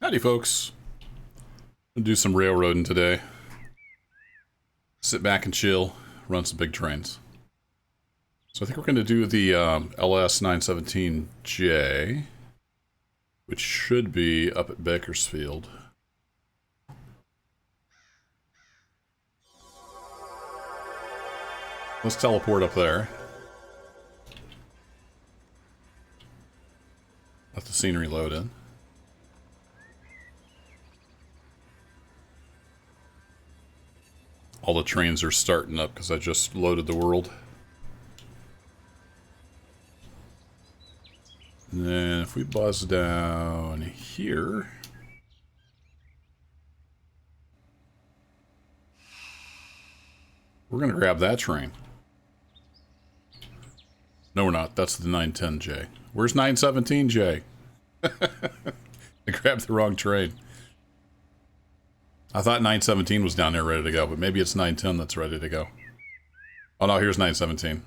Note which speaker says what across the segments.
Speaker 1: Howdy, folks. We'll do some railroading today. Sit back and chill, run some big trains. So I think we're going to do the LS917J, which should be up at Bakersfield. Let's teleport up there. Let the scenery load in. All the trains are starting up because I just loaded the world. And then if we buzz down here, we're going to grab that train. No, we're not. That's the 910J. Where's 917J? I grabbed the wrong train. I thought 917 was down there ready to go, but maybe it's 910 that's ready to go. Oh no, here's 917.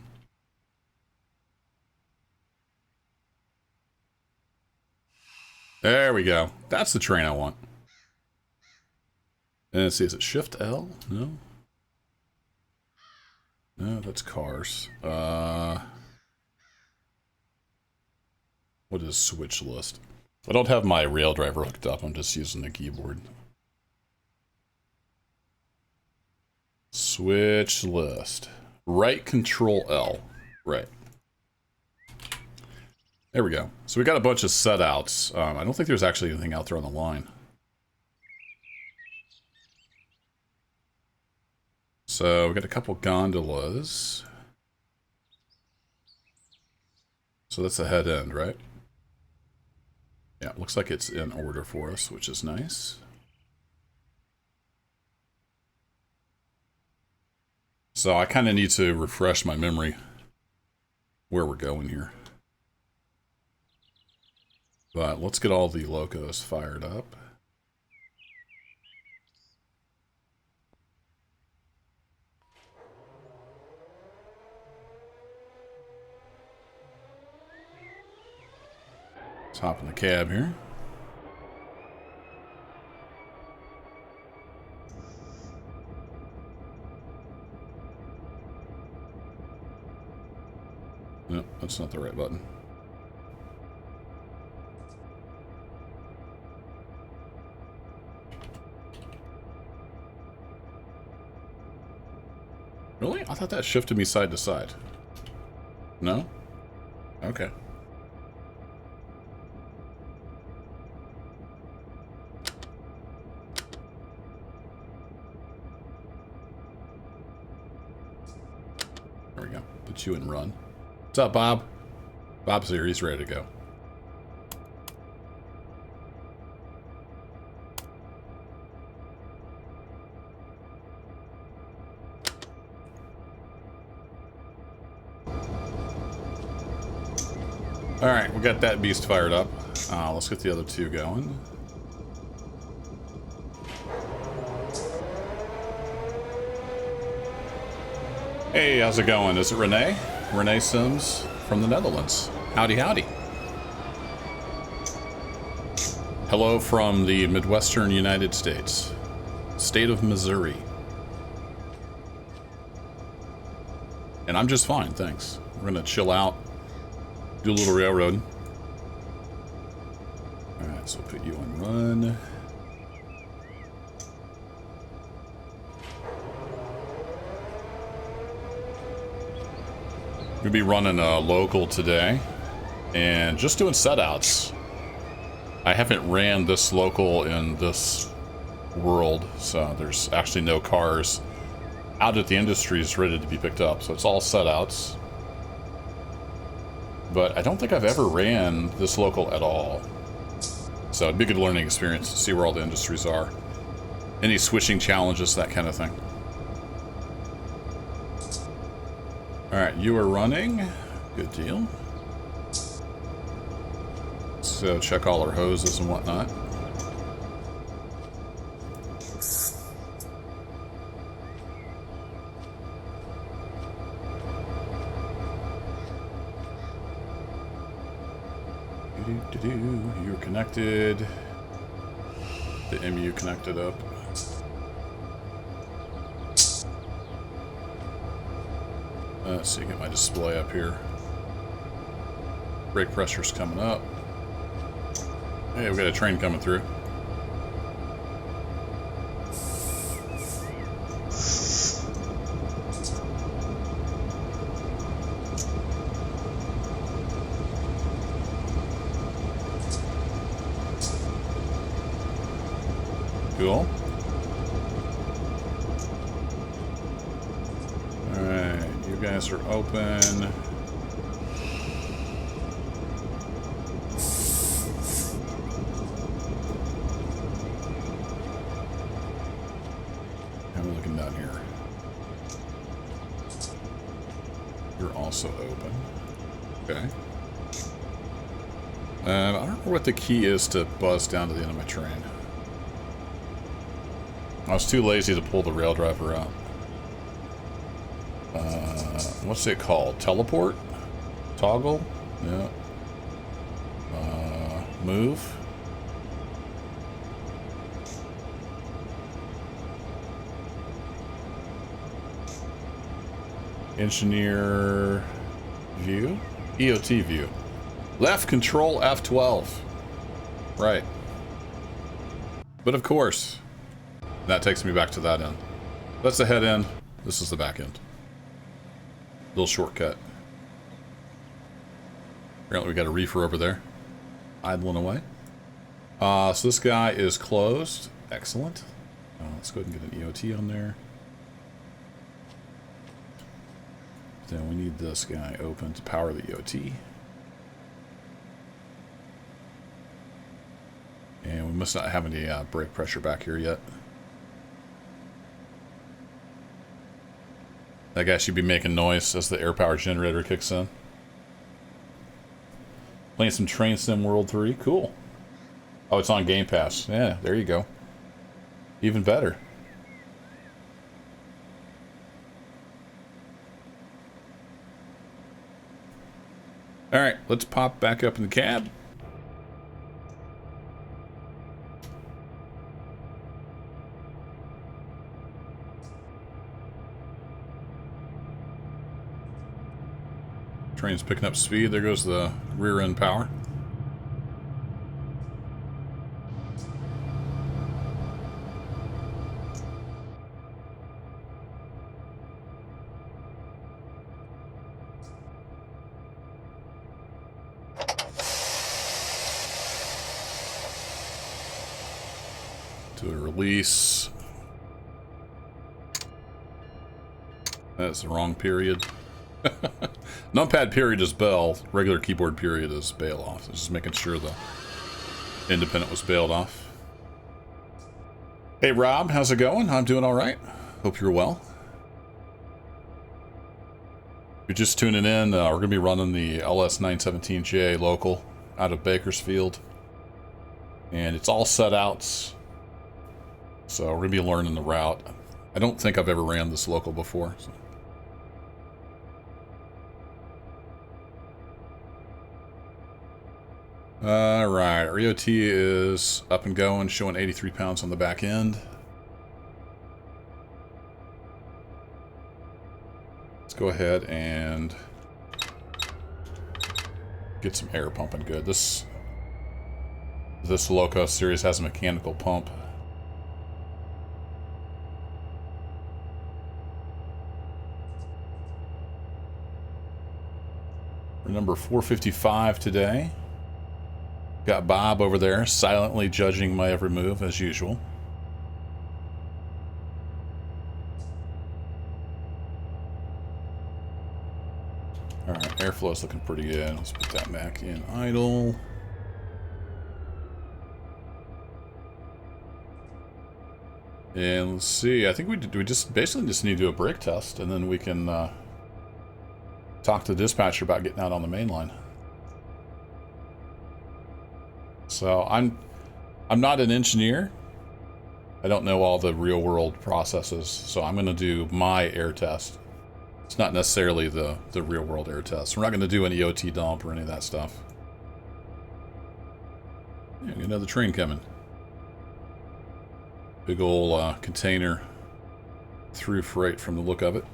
Speaker 1: There we go. That's the train I want. And let's see, is it Shift L? No. No, that's cars. What is switch list? I don't have my rail driver hooked up. I'm just using the keyboard. Switch list. Right control L. Right. There we go. So we got a bunch of set outs. I don't think there's actually anything out there on the line. So we got a couple gondolas. So that's the head end, right? Yeah, it looks like it's in order for us, which is nice. So I kind of need to refresh my memory where we're going here. But let's get all the locos fired up. Let's hop in the cab here. No, that's not the right button. Really? I thought that shifted me side to side. No? Okay. There we go. Put you in run. What's up, Bob? Bob's here. He's ready to go. Alright, we got that beast fired up. Let's get the other two going. Hey, how's it going? Is it Renee? Renee Sims from the Netherlands. Howdy, howdy. Hello from the Midwestern United States. State of Missouri. And I'm just fine, thanks. We're gonna chill out. Do a little railroad. Alright, so put you on run. We'll be running a local today. And just doing setouts. I haven't ran this local in this world, so there's actually no cars out at the industries ready to be picked up. So it's all setouts. But I don't think I've ever ran this local at all. So it'd be a good learning experience to see where all the industries are. Any switching challenges, that kind of thing. Alright, you are running. Good deal. So check all our hoses and whatnot. You're connected. The MU connected up. Let's see, get my display up here. Brake pressure's coming up. Hey, we got a train coming through. Cool. Alright, you guys are open. How are we looking down here? You're also open. Okay. I don't know what the key is to buzz down to the end of my train. I was too lazy to pull the rail driver out. What's it called? Teleport? Toggle? Yeah. Move? Engineer view? EOT view. Left control F12. Right. But of course, that takes me back to that end. That's the head end. This is the back end. Little shortcut. Apparently we got a reefer over there. Idling away. So this guy is closed. Excellent. Let's go ahead and get an EOT on there. Then we need this guy open to power the EOT. And we must not have any brake pressure back here yet. That guy should be making noise as the air power generator kicks in. Playing some Train Sim World 3. Cool. Oh, it's on Game Pass. Yeah, there you go. Even better. Alright, let's pop back up in the cab. Train's picking up speed. There goes the rear end power. Do a release. That's the wrong period. Numpad period is bail. Regular keyboard period is bail off. Just making sure the independent was bailed off. Hey Rob, how's it going? I'm doing all right. Hope you're well. If you're just tuning in, we're going to be running the LS917J local out of Bakersfield. And it's all set outs. So we're going to be learning the route. I don't think I've ever ran this local before. So. Alright, our EOT is up and going, showing 83 pounds on the back end. Let's go ahead and get some air pumping good. This Loco series has a mechanical pump. We're number 455 today. Got Bob over there silently judging my every move as usual. Alright, airflow's looking pretty good. Let's put that back in idle. And let's see, I think we just basically just need to do a brake test, and then we can talk to the dispatcher about getting out on the main line. So I'm not an engineer. I don't know all the real world processes, so I'm going to do my air test. It's not necessarily the real world air test. We're not going to do an EOT dump or any of that stuff. Yeah, another train coming. Big old container through freight from the look of it.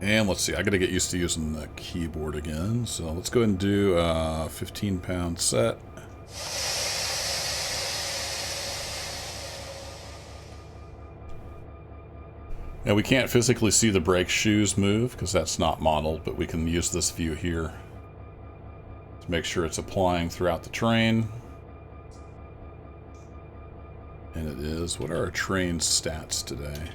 Speaker 1: And let's see, I gotta get used to using the keyboard again. So let's go ahead and do a 15-pound set. Now we can't physically see the brake shoes move because that's not modeled, but we can use this view here to make sure it's applying throughout the train. And it is. What are our train stats today?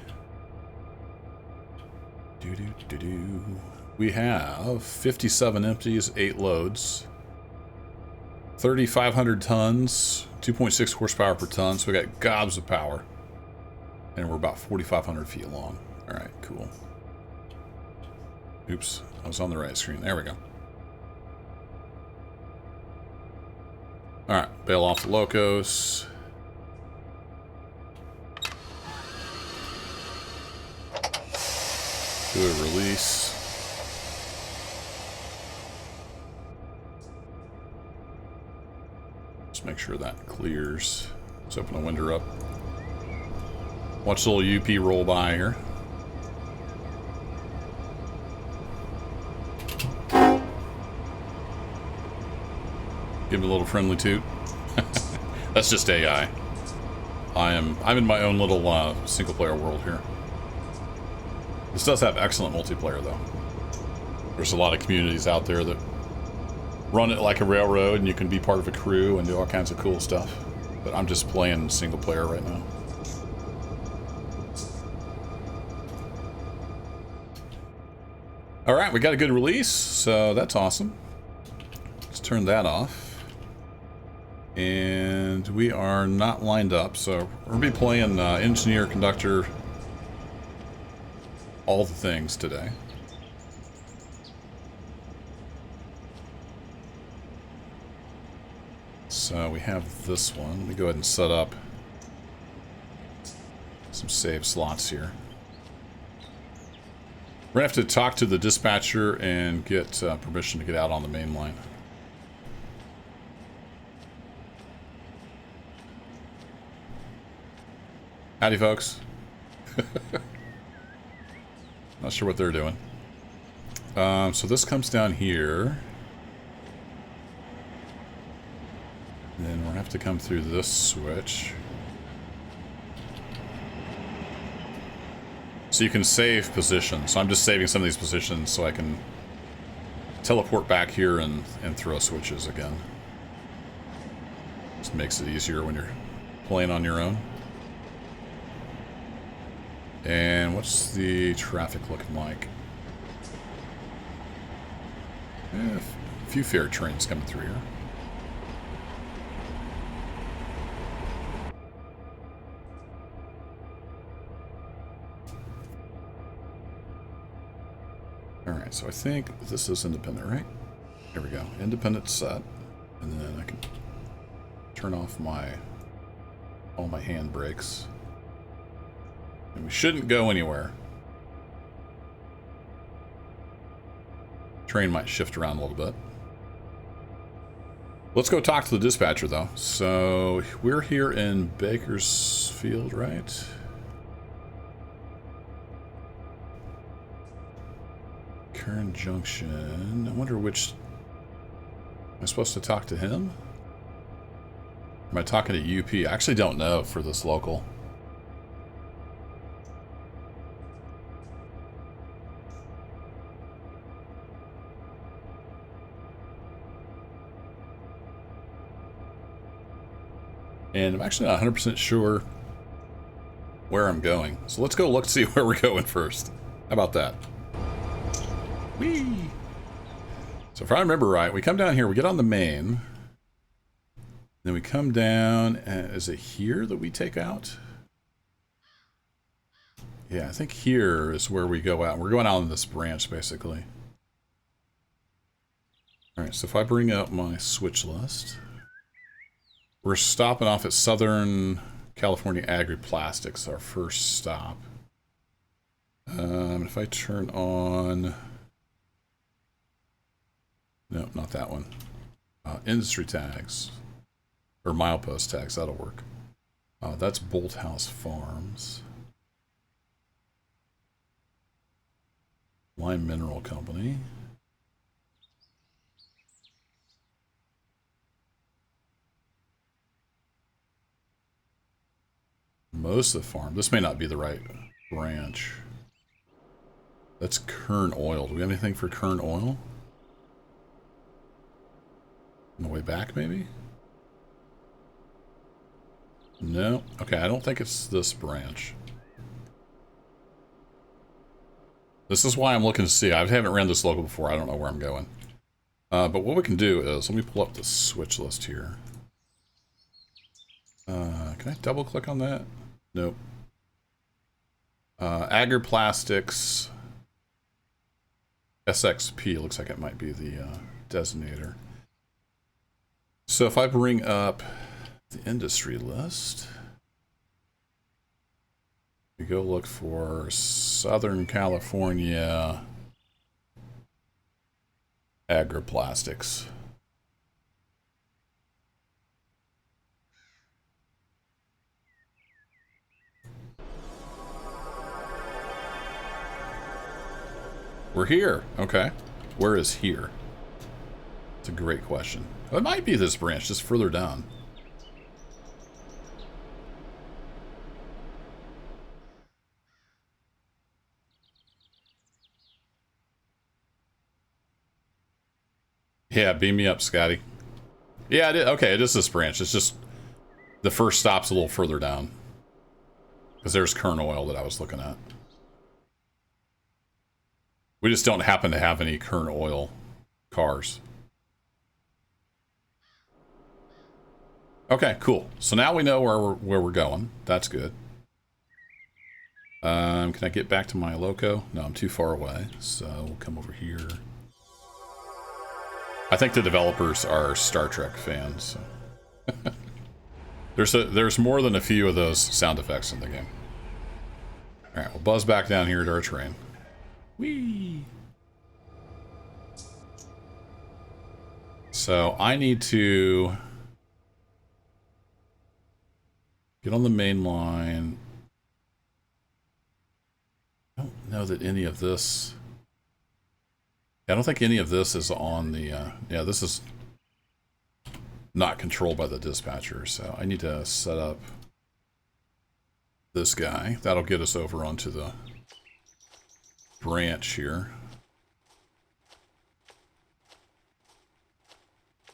Speaker 1: We have 57 empties, 8 loads, 3,500 tons, 2.6 horsepower per ton, so we got gobs of power. And we're about 4,500 feet long. Alright, cool. Oops, I was on the right screen. There we go. Alright, bail off the locos. Do a release. Just make sure that clears. Let's open the window up. Watch the little UP roll by here. Give me a little friendly toot. That's just AI. I'm in my own little single player world here. This does have excellent multiplayer, though. There's a lot of communities out there that run it like a railroad, and you can be part of a crew and do all kinds of cool stuff. But I'm just playing single player right now. Alright, we got a good release, so that's awesome. Let's turn that off. And we are not lined up, so we're going to be playing engineer, conductor, all the things today. So we have this one. Let me go ahead and set up some save slots here. We're going to have to talk to the dispatcher and get permission to get out on the main line. Howdy, folks. Not sure what they're doing. So this comes down here. And then we'll have to come through this switch. So you can save positions. So I'm just saving some of these positions so I can teleport back here and throw switches again. Just makes it easier when you're playing on your own. And what's the traffic looking like? A few fare trains coming through here. Alright, so I think this is independent, right? Here we go. Independent set. And then I can turn off all my hand brakes. And we shouldn't go anywhere. Train might shift around a little bit. Let's go talk to the dispatcher, though. So we're here in Bakersfield, right? Kern Junction. I wonder which... Am I supposed to talk to him? Am I talking to UP? I actually don't know for this local. And I'm actually not 100% sure where I'm going. So let's go look to see where we're going first. How about that? Whee! So if I remember right, we come down here, we get on the main. Then we come down, is it here that we take out? Yeah, I think here is where we go out. We're going out on this branch, basically. Alright, so if I bring up my switch list... We're stopping off at Southern California Agri-Plastics, our first stop. If I turn on... No, not that one. Industry tags. Or milepost tags, that'll work. That's Bolt House Farms. Lime Mineral Company. Most of the farm. This may not be the right branch. That's Kern Oil. Do we have anything for Kern Oil? On the way back, maybe? No. Okay, I don't think it's this branch. This is why I'm looking to see. I haven't ran this local before. I don't know where I'm going. But what we can do is, let me pull up the switch list here. Can I double click on that? Nope. Agar Plastics SXP looks like it might be the designator. So if I bring up the industry list, we go look for Southern California Agri-Plastics. We're here. Okay. Where is here? It's a great question. It might be this branch, just further down. Yeah, beam me up, Scotty. Yeah, okay, it is this branch. It's just the first stop's a little further down. Because there's Kern Oil that I was looking at. We just don't happen to have any Kern Oil cars. Okay, cool. So now we know where we're going. That's good. Can I get back to my loco? No, I'm too far away. So we'll come over here. I think the developers are Star Trek fans. So. There's more than a few of those sound effects in the game. All right, we'll buzz back down here to our train. Whee! So I need to get on the main line. I don't know that any of this... I don't think any of this is on the... yeah, this is not controlled by the dispatcher, so I need to set up this guy. That'll get us over onto the branch here.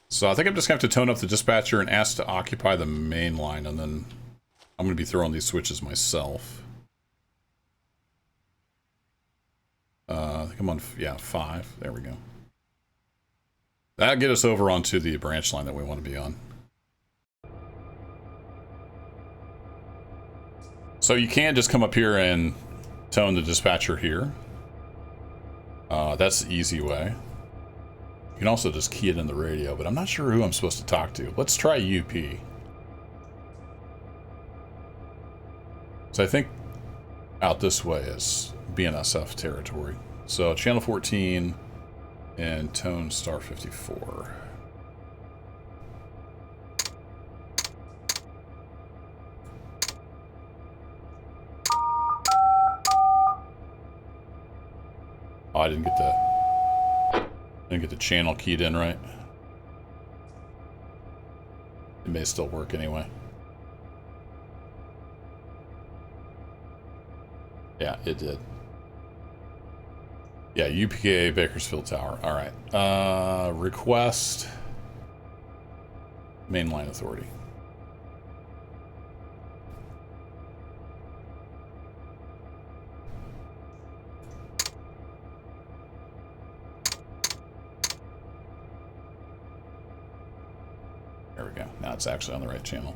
Speaker 1: So I think I'm just going to have to tone up the dispatcher and ask to occupy the main line, and then I'm going to be throwing these switches myself. I think I'm on, yeah, 5. There we go. That'll get us over onto the branch line that we want to be on. So you can just come up here and tone the dispatcher here. That's the easy way. You can also just key it in the radio, but I'm not sure who I'm supposed to talk to. Let's try UP. So I think out this way is BNSF territory. So channel 14 and tone star 54. Oh, I didn't get the channel keyed in right. It may still work anyway. Yeah, it did. Yeah, UPA Bakersfield Tower. All right. Request mainline authority. There we go. Now it's actually on the right channel.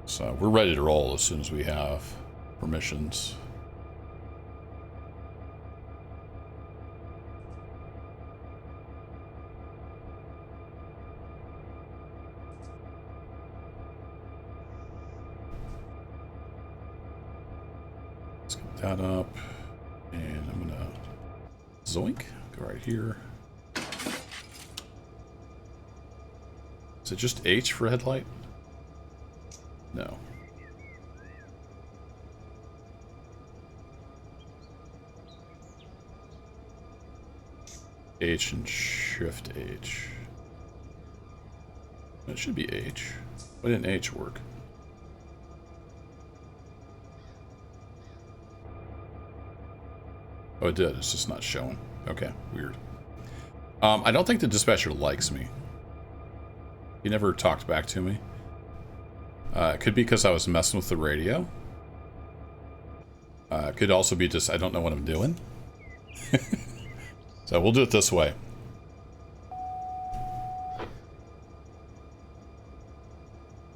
Speaker 1: So we're ready to roll as soon as we have permissions. Let's get that up. And I'm gonna zoink, go right here. Is it just H for headlight? No. H and shift H. It should be H. Why didn't H work? Oh, it did. It's just not showing. Okay, weird. I don't think the dispatcher likes me. He never talked back to me. It could be because I was messing with the radio. It could also be just I don't know what I'm doing. So we'll do it this way.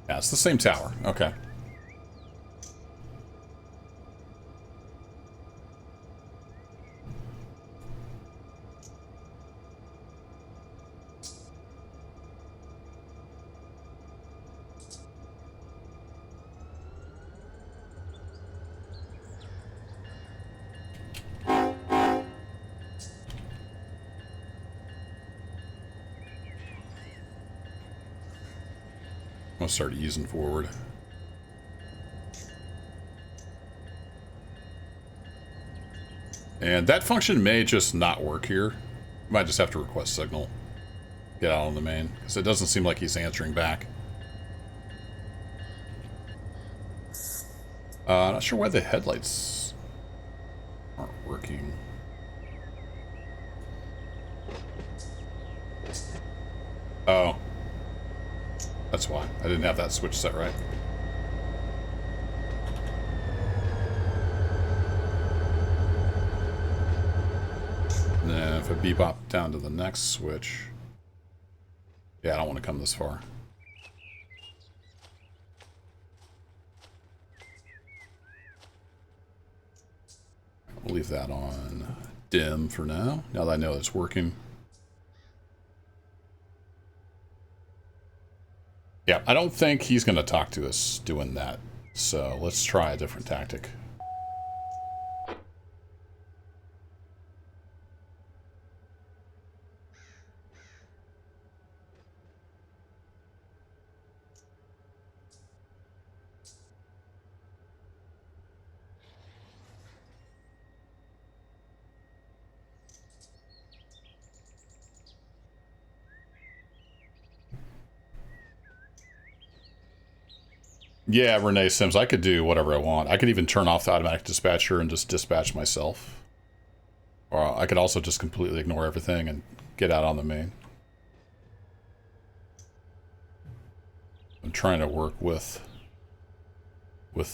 Speaker 1: Yeah, it's the same tower. Okay. I'm gonna start easing forward. And that function may just not work here. Might just have to request signal. Get out on the main, because it doesn't seem like he's answering back. Not sure why the headlights aren't working. Oh. That's why. I didn't have that switch set right. And then if I bebop down to the next switch... Yeah, I don't want to come this far. We'll leave that on dim for now that I know it's working. Yeah, I don't think he's going to talk to us doing that. So let's try a different tactic. Yeah, Renee Sims, I could do whatever I want. I could even turn off the automatic dispatcher and just dispatch myself. Or I could also just completely ignore everything and get out on the main. I'm trying to work with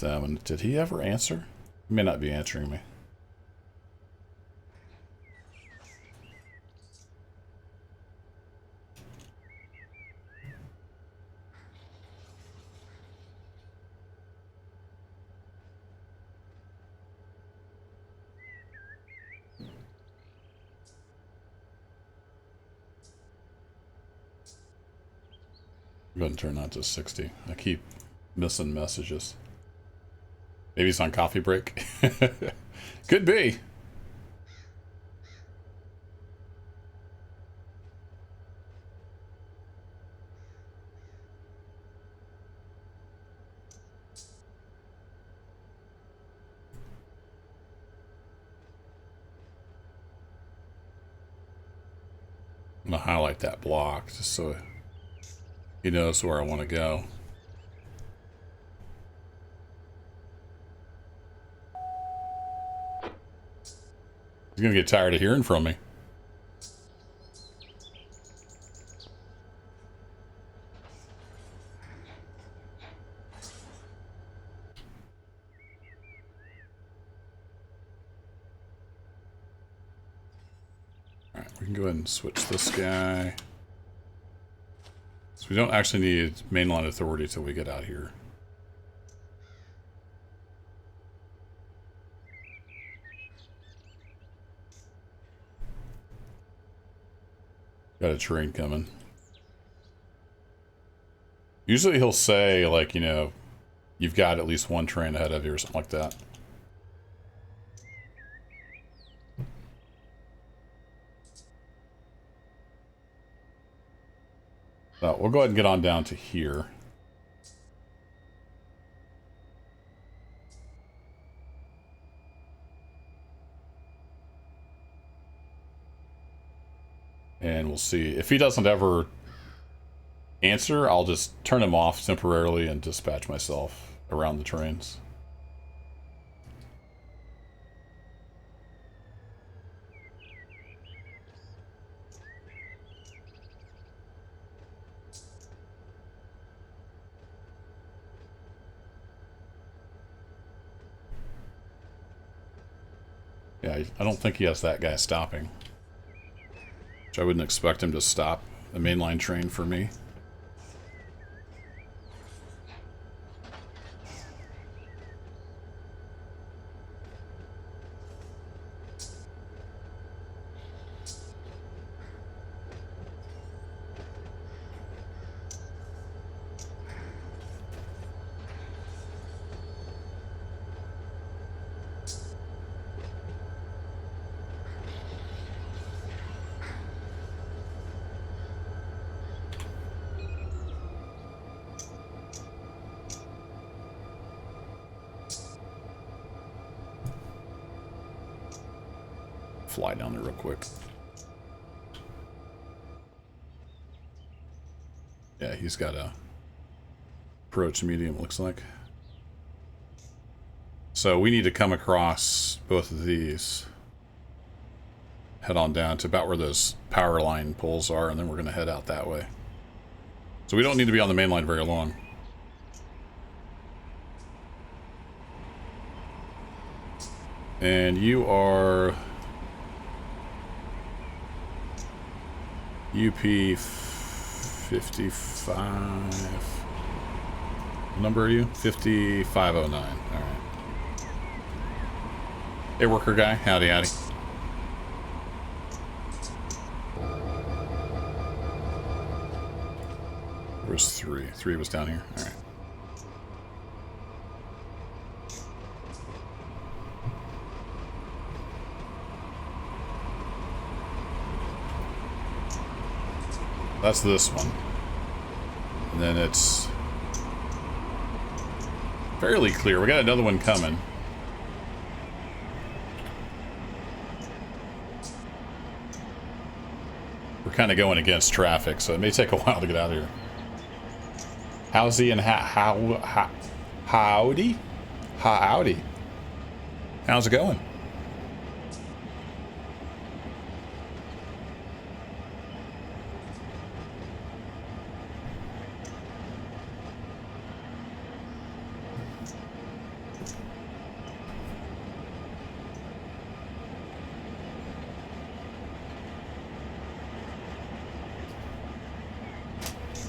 Speaker 1: them. And did he ever answer? He may not be answering me. I'm going to turn that to 60. I keep missing messages. Maybe he's on coffee break. Could be. I'm going to highlight that block just so he knows where I want to go. He's going to get tired of hearing from me. Alright, we can go ahead and switch this guy. So we don't actually need mainline authority until we get out here. Got a train coming. Usually he'll say, like, you know, you've got at least one train ahead of you or something like that. So we'll go ahead and get on down to here. And we'll see. If he doesn't ever answer, I'll just turn him off temporarily and dispatch myself around the trains. Yeah, I don't think he has that guy stopping. Which I wouldn't expect him to stop a mainline train for me. Fly down there real quick. Yeah, he's got a approach medium, looks like. So we need to come across both of these. Head on down to about where those power line poles are, and then we're going to head out that way. So we don't need to be on the main line very long. And you are UP 55. What number are you? 5509. All right. Hey, worker guy. Howdy, howdy. Where's 3? 3 was down here. All right. That's this one. And then it's fairly clear. We got another one coming. We're kind of going against traffic, so it may take a while to get out of here. How's he and howdy? Howdy. How's it going?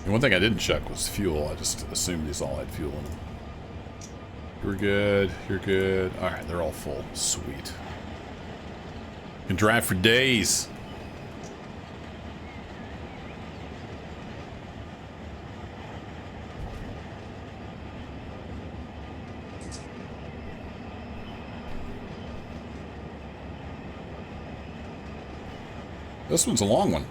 Speaker 1: And one thing I didn't check was fuel. I just assumed these all had fuel in them. You're good. You're good. All right, they're all full. Sweet. You can drive for days. This one's a long one.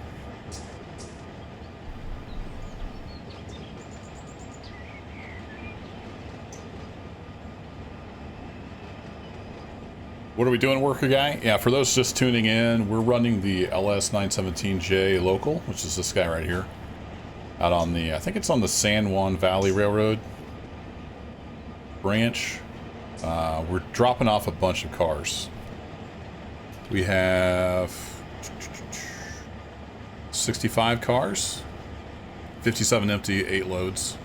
Speaker 1: What are we doing, worker guy? Yeah, for those just tuning in, we're running the LS917J local, which is this guy right here. Out on the, I think it's on the San Juan Valley Railroad branch. We're dropping off a bunch of cars. We have 65 cars, 57 empty, 8 loads.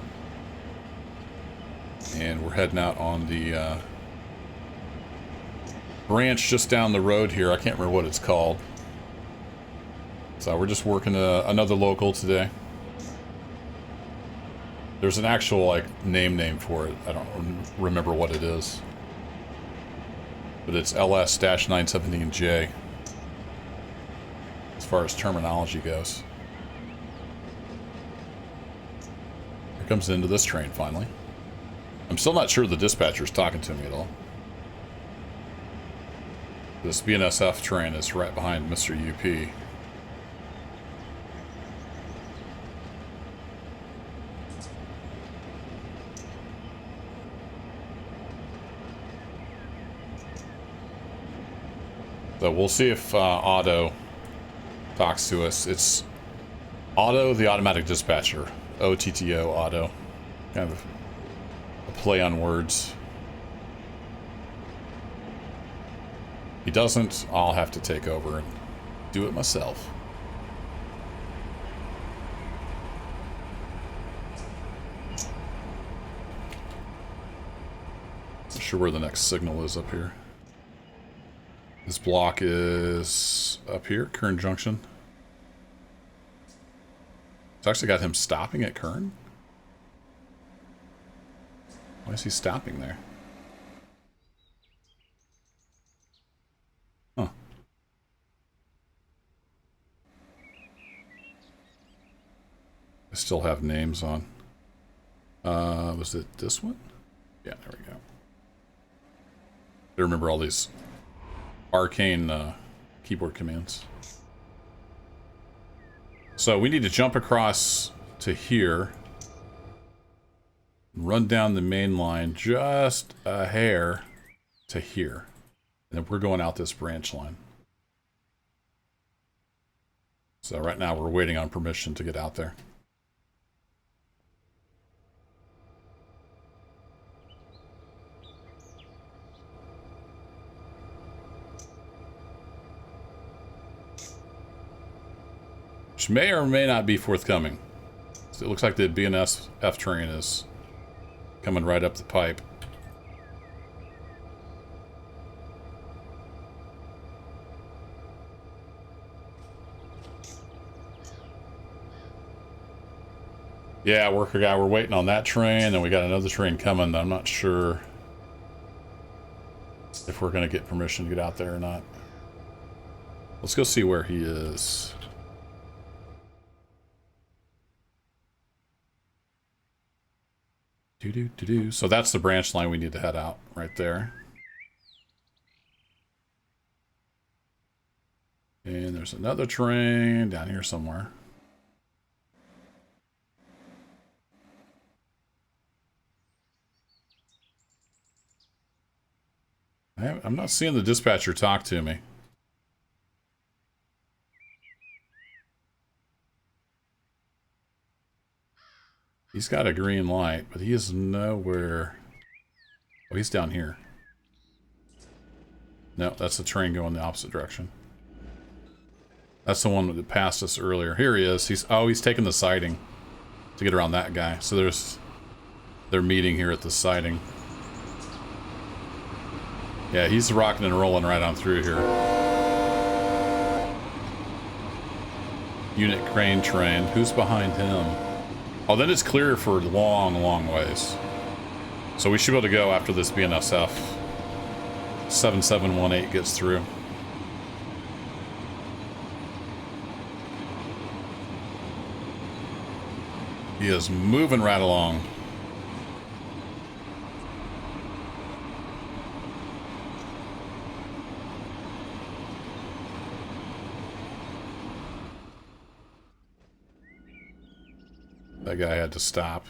Speaker 1: And we're heading out on the branch just down the road here. I can't remember what it's called. So we're just working another local today. There's an actual like name for it. I don't remember what it is. But it's LS-917J as far as terminology goes. Here comes into this train finally. I'm still not sure the dispatcher's talking to me at all. This BNSF train is right behind Mr. UP. So we'll see if Otto talks to us. It's Otto, the automatic dispatcher. OTTO, Otto. Kind of a play on words. If he doesn't, I'll have to take over and do it myself. Not sure where the next signal is up here. This block is up here, Kern Junction. It's actually got him stopping at Kern. Why is he stopping there? Huh. I still have names on. Was it this one? Yeah, there we go. I remember all these arcane keyboard commands. So we need to jump across to here. Run down the main line just a hair to here. And then we're going out this branch line. So right now we're waiting on permission to get out there. Which may or may not be forthcoming. So it looks like the BNSF train is coming right up the pipe. Yeah, worker guy, we're waiting on that train, and we got another train coming. I'm not sure if we're going to get permission to get out there or not. Let's go see where he is. So that's the branch line we need to head out right there. And there's another train down here somewhere. I'm not seeing the dispatcher talk to me. He's got a green light, but he is nowhere. Oh, he's down here. No, that's the train going the opposite direction. That's the one that passed us earlier. Here he is. He's taking the siding to get around that guy. So they're meeting here at the siding. Yeah, he's rocking and rolling right on through here. Unit crane train. Who's behind him? Oh, then it's clear for long, long ways. So we should be able to go after this BNSF 7718 gets through. He is moving right along. That guy had to stop.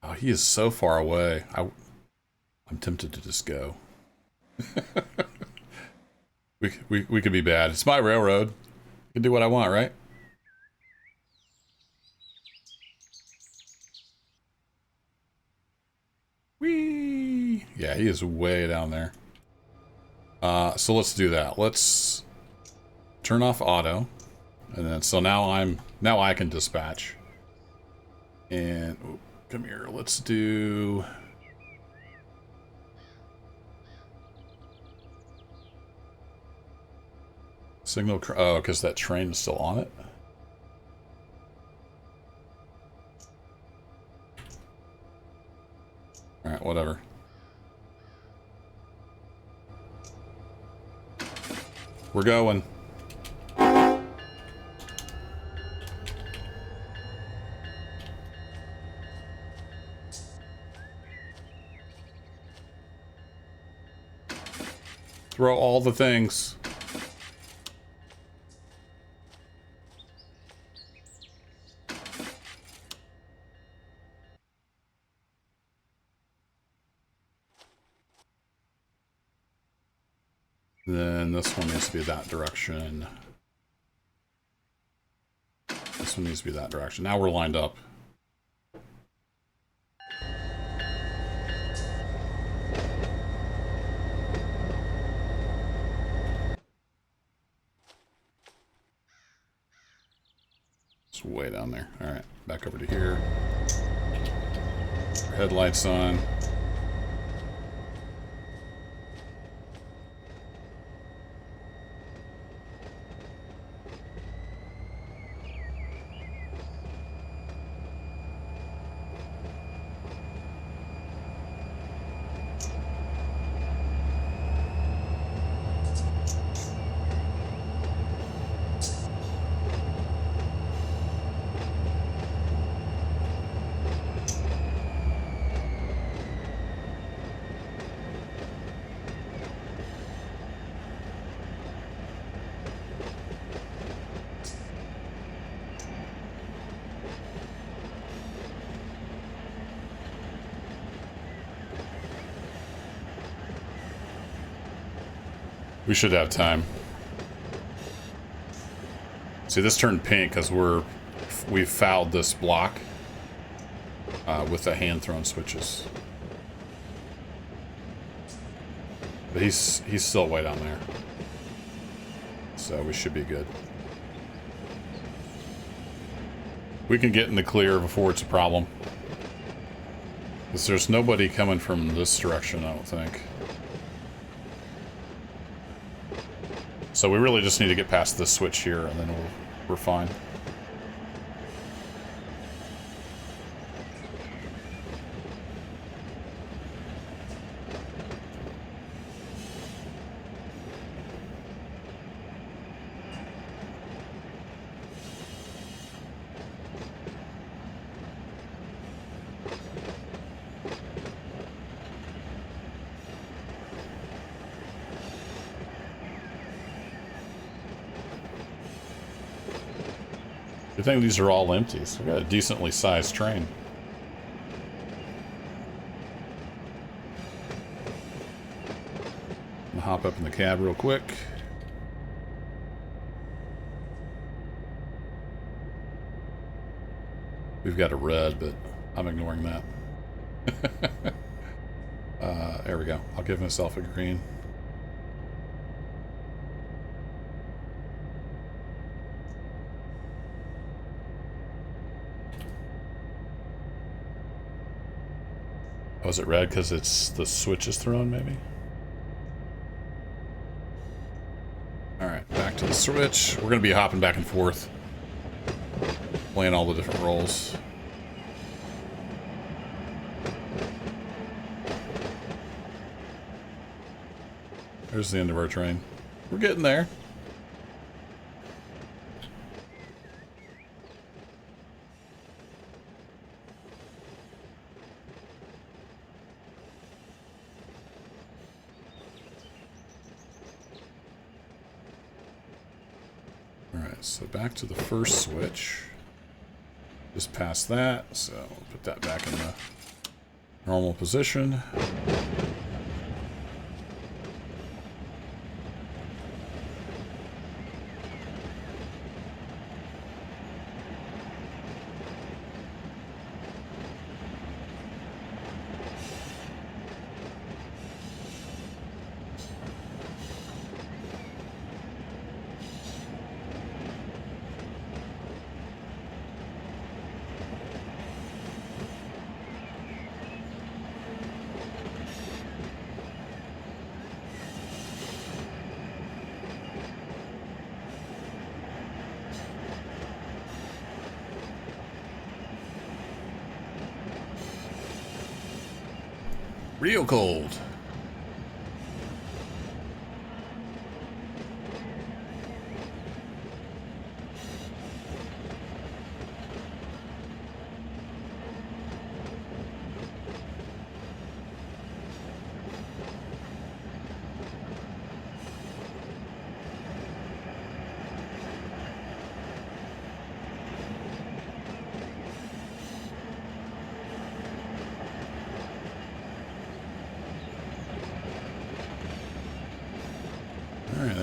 Speaker 1: Oh, he is so far away. I'm tempted to just go. we could be bad. It's my railroad. I can do what I want, right? Whee! Yeah, he is way down there. So let's do that. Let's turn off auto, and then so now I can dispatch. And oh, come here. Let's do. Signal. Oh, because that train is still on it. All right, whatever. We're going. Throw all the things. Then this one needs to be that direction. This one needs to be that direction. Now we're lined up. It's way down there. All right, back over to here. Headlights on. We should have time. See, this turned pink because we fouled this block with the hand-thrown switches. But he's still way down there, so we should be good. We can get in the clear before it's a problem, because there's nobody coming from this direction, I don't think. So we really just need to get past this switch here, and then we're fine. Good thing these are all empty, so we got a decently sized train. I'm gonna hop up in the cab real quick. We've got a red, but I'm ignoring that. There we go. I'll give myself a green. Oh, is it red because it's the switch is thrown, maybe? Alright, back to the switch. We're going to be hopping back and forth, playing all the different roles. There's the end of our train. We're getting there. So back to the first switch. Just past that, so we'll put that back in the normal position. Real cold.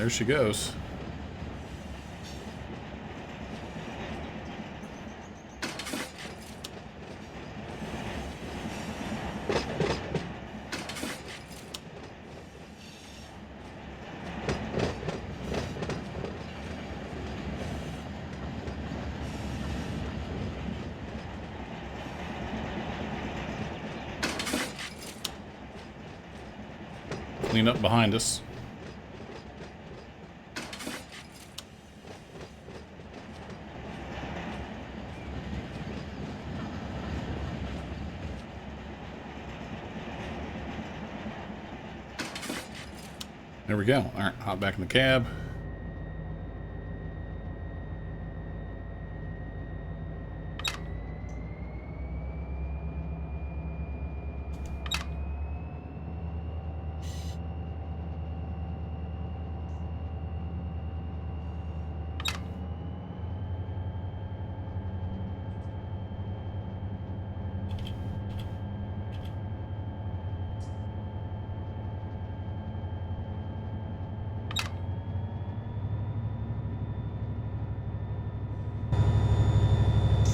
Speaker 1: there she goes. Clean up behind us. There we go. All right, hop back in the cab.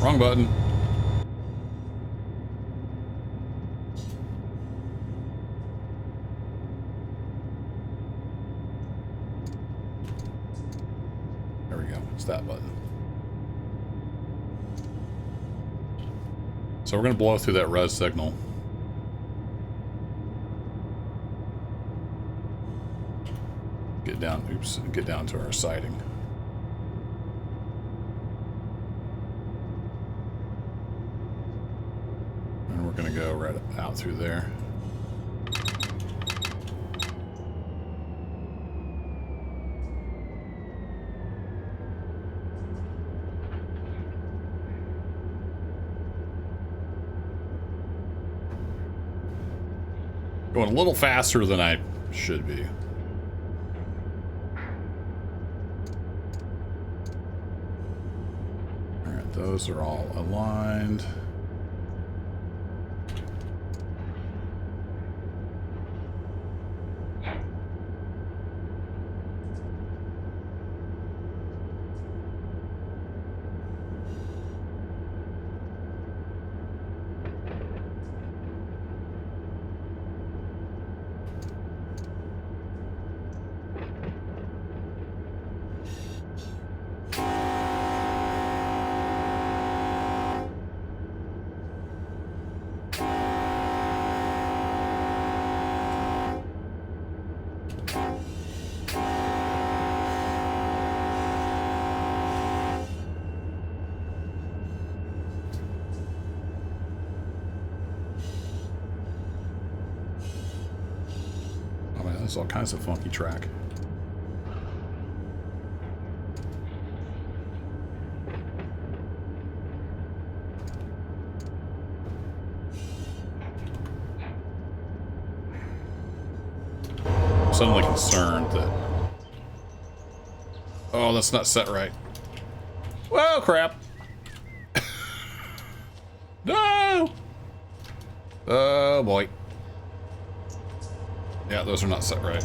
Speaker 1: Wrong button. There we go. It's that button. So we're going to blow through that res signal. Get down, oops, get down to our sighting. And we're going to go right out through there. Going a little faster than I should be. Alright, those are all aligned. There's all kinds of funky track. I'm suddenly concerned that... Oh, that's not set right. Whoa, crap! No! Oh, boy. Yeah, those are not set right.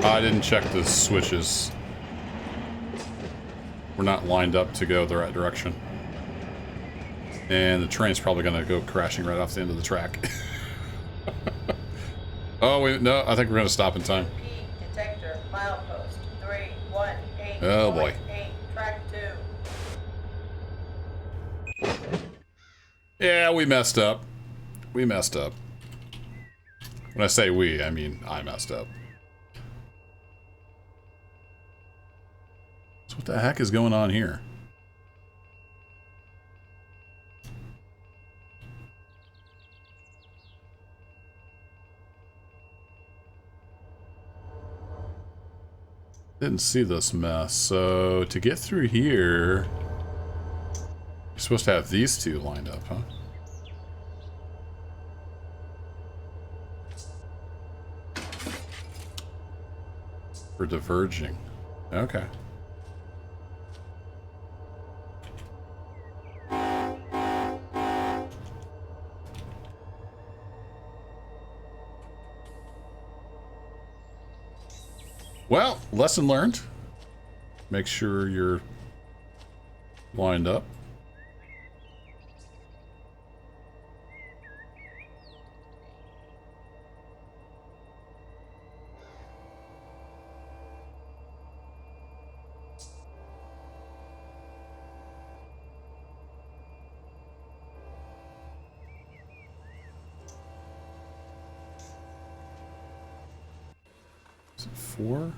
Speaker 1: I didn't check the switches. We're not lined up to go the right direction. And the train's probably going to go crashing right off the end of the track. Oh, wait, no, I think we're going to stop in time.
Speaker 2: Detector, milepost 318.
Speaker 1: Oh, boy.
Speaker 2: Track 2.
Speaker 1: Yeah, we messed up. We messed up. When I say we, I mean I messed up. So what the heck is going on here? Didn't see this mess. So to get through here, you're supposed to have these two lined up, huh? For diverging. Okay. Well, lesson learned. Make sure you're lined up. Is it 4?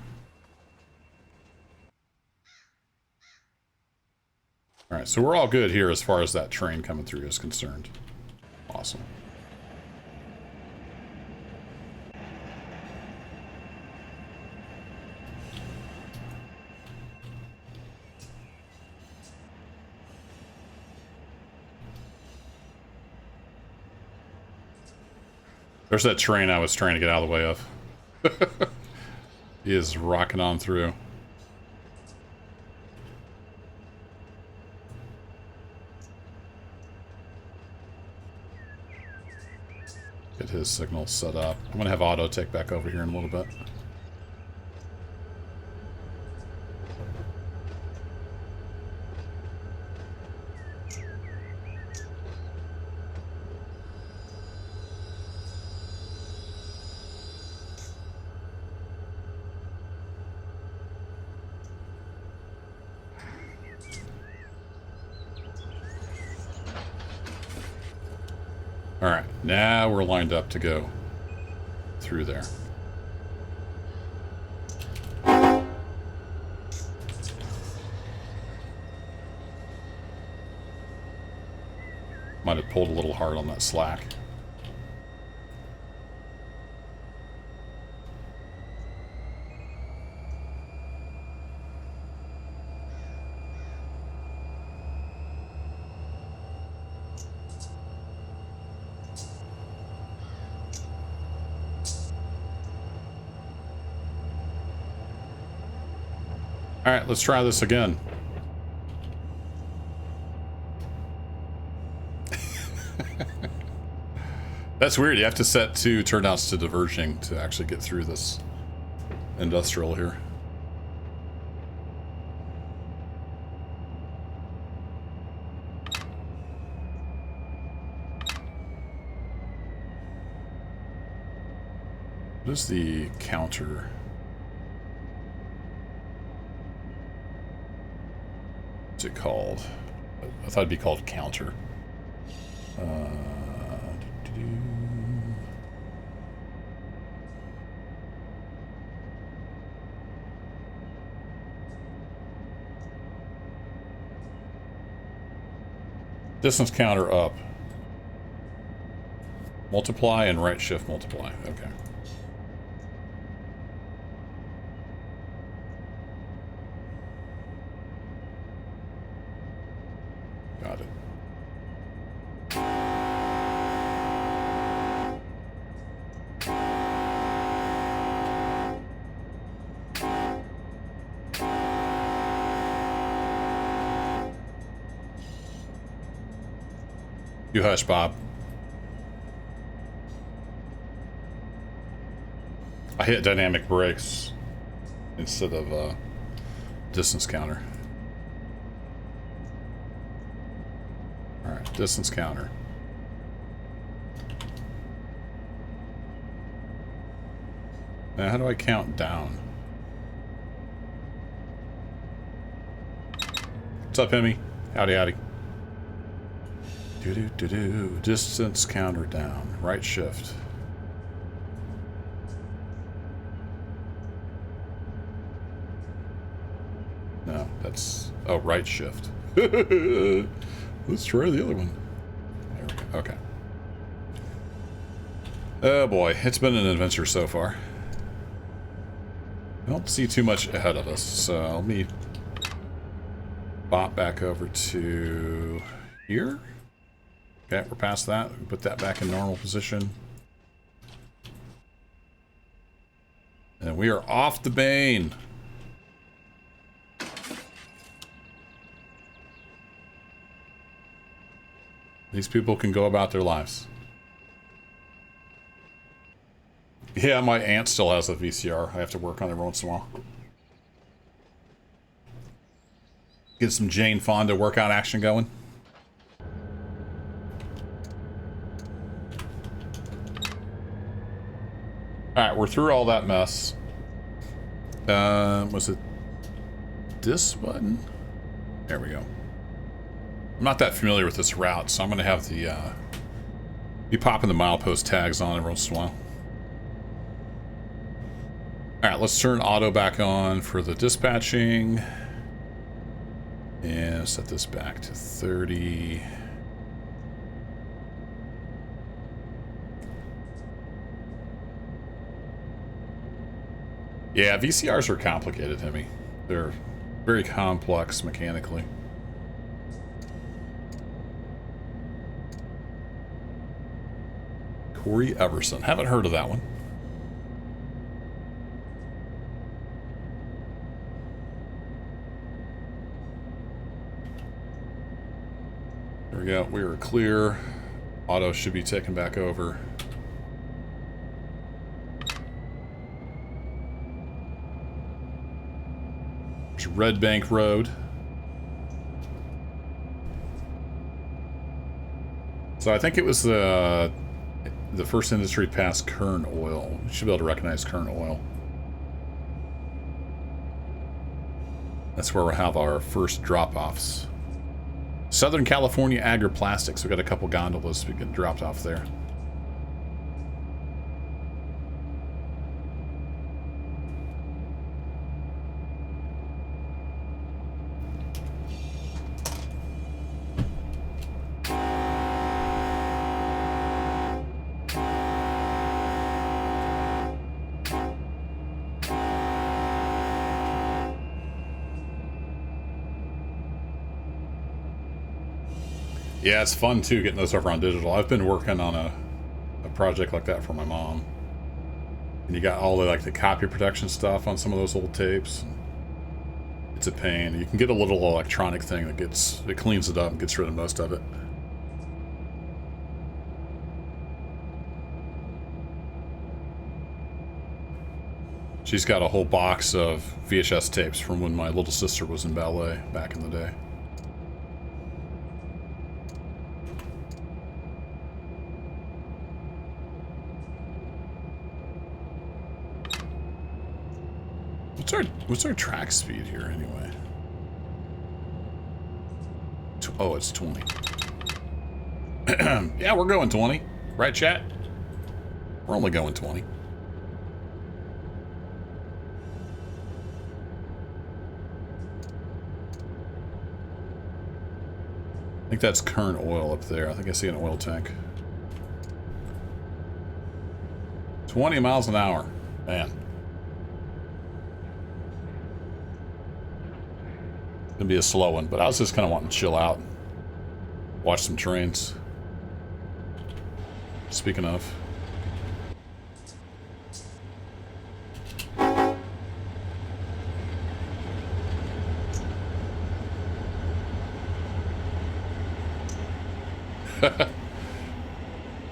Speaker 1: All right, so we're all good here as far as that train coming through is concerned. Awesome. There's that train I was trying to get out of the way of. He is rocking on through. Get his signal set up. I'm gonna have Auto take back over here in a little bit. All right, now we're lined up to go through there. Might have pulled a little hard on that slack. All right, let's try this again. That's weird. You have to set 2 turnouts to diverging to actually get through this industrial here. What is the counter? What's it called? I thought it'd be called counter. Distance counter up. Multiply and right shift multiply. Okay. Got it. You hush, Bob. I hit dynamic brakes instead of distance counter. All right, distance counter. Now, how do I count down? What's up, Hemi? Howdy, howdy. Do-do-do-do. Distance counter down. Right shift. No, that's... Oh, right shift. Let's try the other one. There we go. Okay. Oh boy, it's been an adventure so far. I don't see too much ahead of us, so let me bop back over to here. Okay, we're past that. Put that back in normal position. And we are off the Bane. These people can go about their lives. Yeah, my aunt still has a VCR. I have to work on it every once in a while. Get some Jane Fonda workout action going. Alright, we're through all that mess. Was it this button? There we go. I'm not that familiar with this route, so I'm going to have the be popping the milepost tags on every once in a while. Alright, let's turn auto back on for the dispatching. And set this back to 30. Yeah, VCRs are complicated, Hemi. They're very complex mechanically. Corey Everson. Haven't heard of that one. There we go. We are clear. Auto should be taken back over. There's Red Bank Road. So I think it was the first industry past Kern Oil. You should be able to recognize Kern Oil. That's where we'll have our first drop-offs. Southern California Agri-Plastics. We've got a couple gondolas we get dropped off there. Yeah, it's fun too getting those over on digital. I've been working on a project like that for my mom. And you got all the like the copy protection stuff on some of those old tapes. It's a pain. You can get a little electronic thing that cleans it up and gets rid of most of it. She's got a whole box of VHS tapes from when my little sister was in ballet back in the day. What's our track speed here anyway? Oh, it's 20. Yeah, we're going 20. Right, chat? We're only going 20. I think that's Kern Oil up there. I think I see an oil tank. 20 miles an hour. Man. Gonna be a slow one, but I was just kind of wanting to chill out, watch some trains. Speaking of,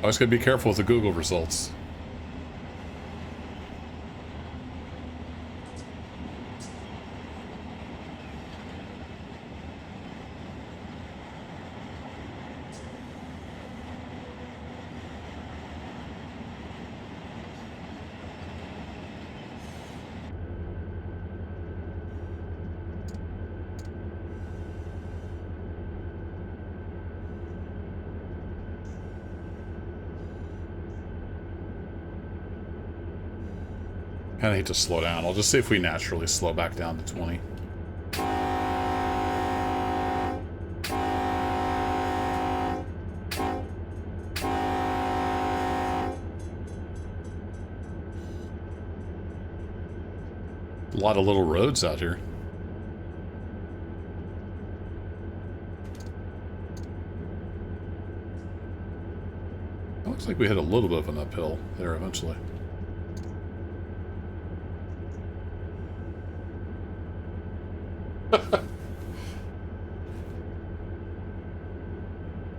Speaker 1: always gotta be careful with the Google results. I hate to slow down. I'll just see if we naturally slow back down to 20. A lot of little roads out here. It looks like we hit a little bit of an uphill there eventually.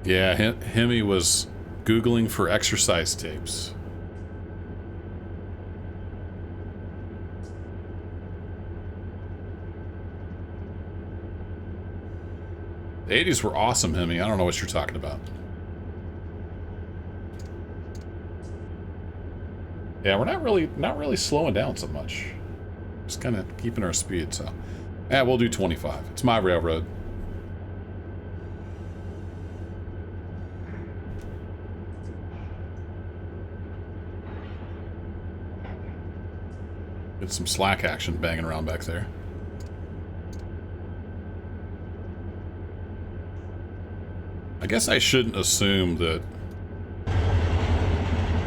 Speaker 1: Yeah, Hemi was Googling for exercise tapes. The 80s were awesome, Hemi. I don't know what you're talking about. Yeah, we're not really slowing down so much. Just kind of keeping our speed, so. Yeah, we'll do 25. It's my railroad. Get some slack action banging around back there. I guess I shouldn't assume that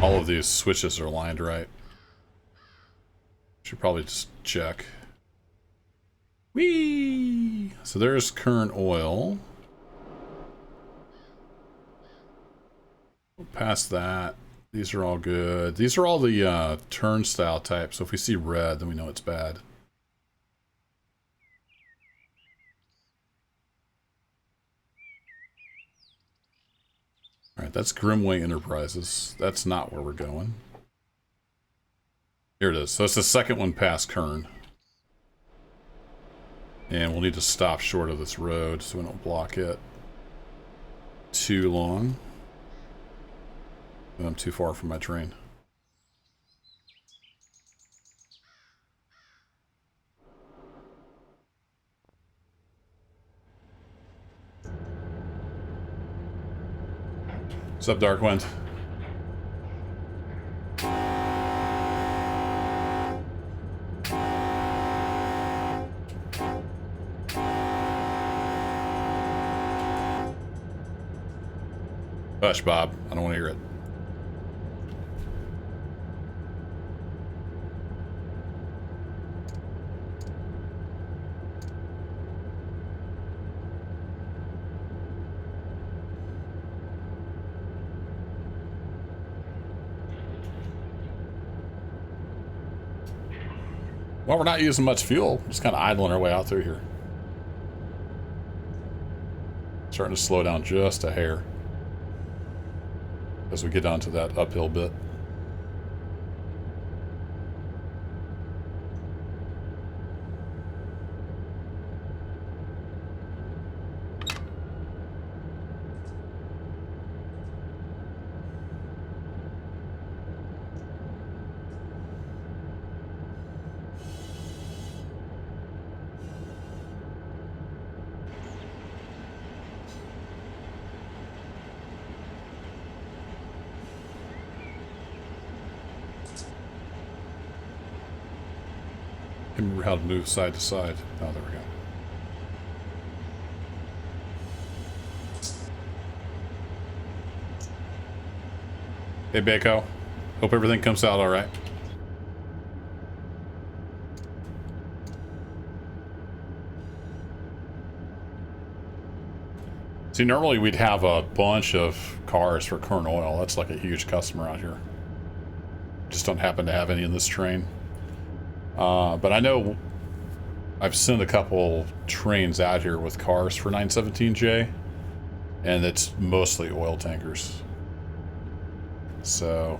Speaker 1: all of these switches are lined right. Should probably just check. Whee! So there's current oil. Past that, these are all good. These are all the turnstile types, so if we see red, then we know it's bad. Alright, that's Grimway Enterprises. That's not where we're going. Here it is. So it's the second one past Kern. And we'll need to stop short of this road so we don't block it too long. And I'm too far from my train. What's up, Darkwind? Hush, Bob. I don't want to hear it. Well, we're not using much fuel. Just kind of idling our way out through here. Starting to slow down just a hair as we get onto that uphill bit. Remember how to move side to side. Oh, there we go. Hey, Bako. Hope everything comes out all right. See, normally we'd have a bunch of cars for Kern Oil. That's like a huge customer out here. Just don't happen to have any in this train. But I know I've sent a couple trains out here with cars for 917J, and it's mostly oil tankers. So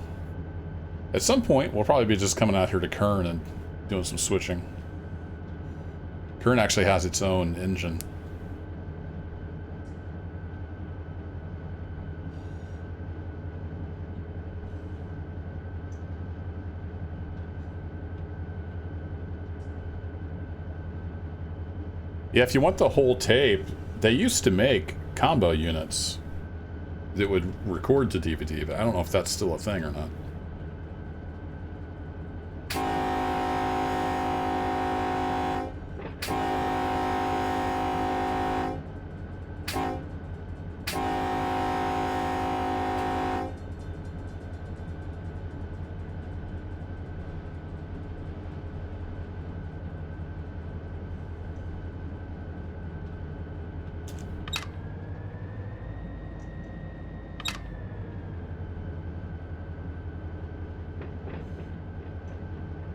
Speaker 1: at some point, we'll probably be just coming out here to Kern and doing some switching. Kern actually has its own engine. Yeah, if you want the whole tape, they used to make combo units that would record to DVD, but I don't know if that's still a thing or not.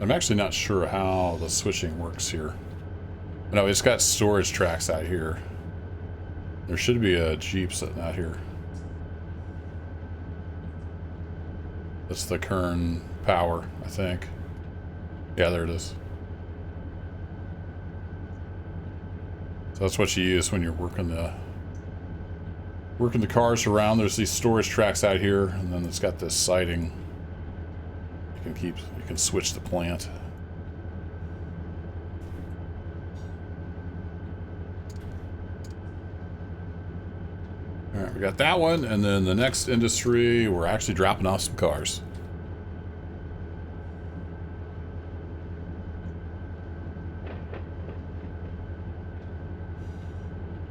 Speaker 1: I'm actually not sure how the switching works here. No, it's got storage tracks out here. There should be a Jeep sitting out here. That's the Kern power, I think. Yeah, there it is. So that's what you use when you're working the Working the cars around. There's these storage tracks out here, and then it's got this siding. You can switch the plant. All right, we got that one, and then the next industry, we're actually dropping off some cars.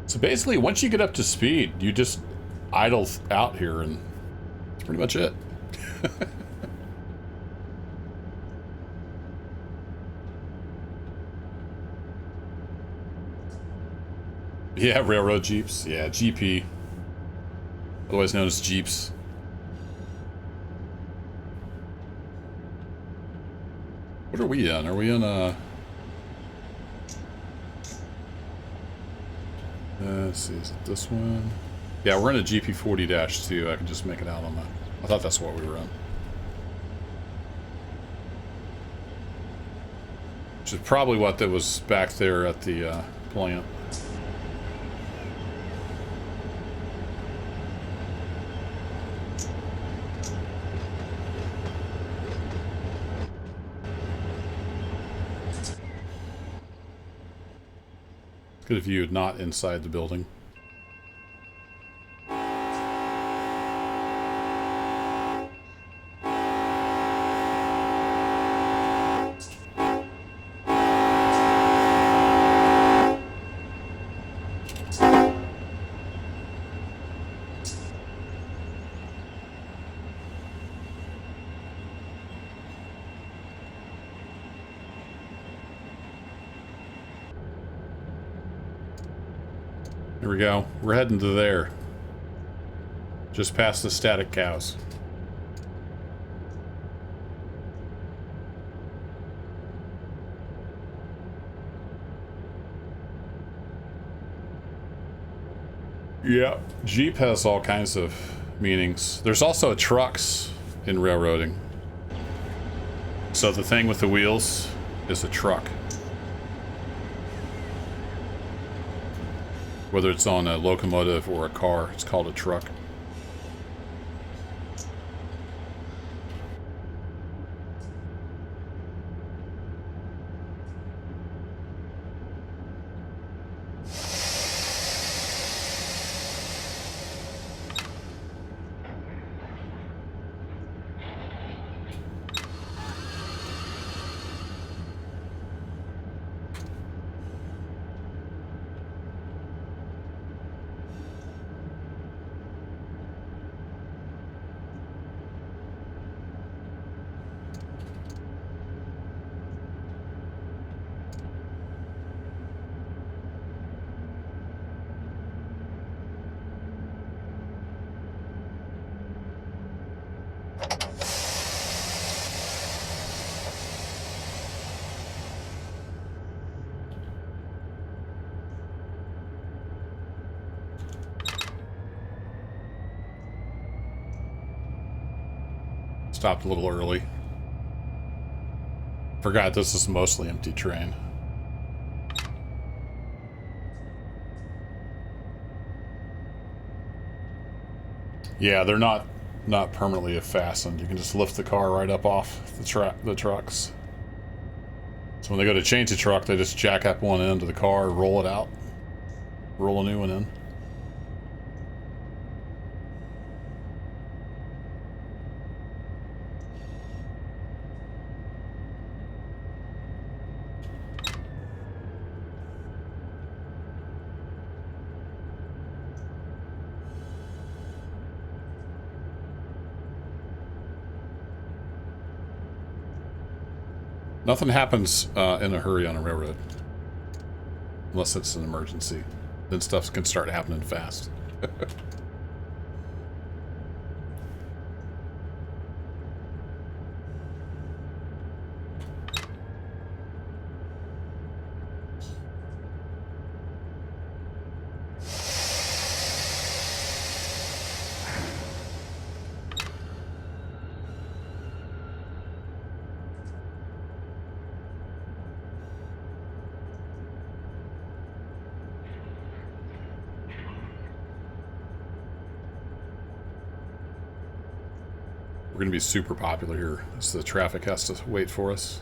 Speaker 1: So basically, once you get up to speed, you just idle out here, and that's pretty much it. Yeah, railroad jeeps. Yeah, GP. Otherwise known as jeeps. What are we in? Are we in a... let's see, is it this one? Yeah, we're in a GP40-2. I can just make it out on that. I thought that's what we were in. Which is probably what that was back there at the plant. Good if you not inside the building. There we go. We're heading to there. Just past the static cows. Yeah, Jeep has all kinds of meanings. There's also trucks in railroading. So the thing with the wheels is a truck. Whether it's on a locomotive or a car, it's called a truck. Stopped a little early. Forgot this is mostly empty train. Yeah, they're not permanently fastened. You can just lift the car right up off the trucks. So when they go to change the truck, they just jack up one end of the car, roll it out, roll a new one in. Nothing happens in a hurry on a railroad. Unless it's an emergency. Then stuff can start happening fast. We're going to be super popular here as the traffic has to wait for us.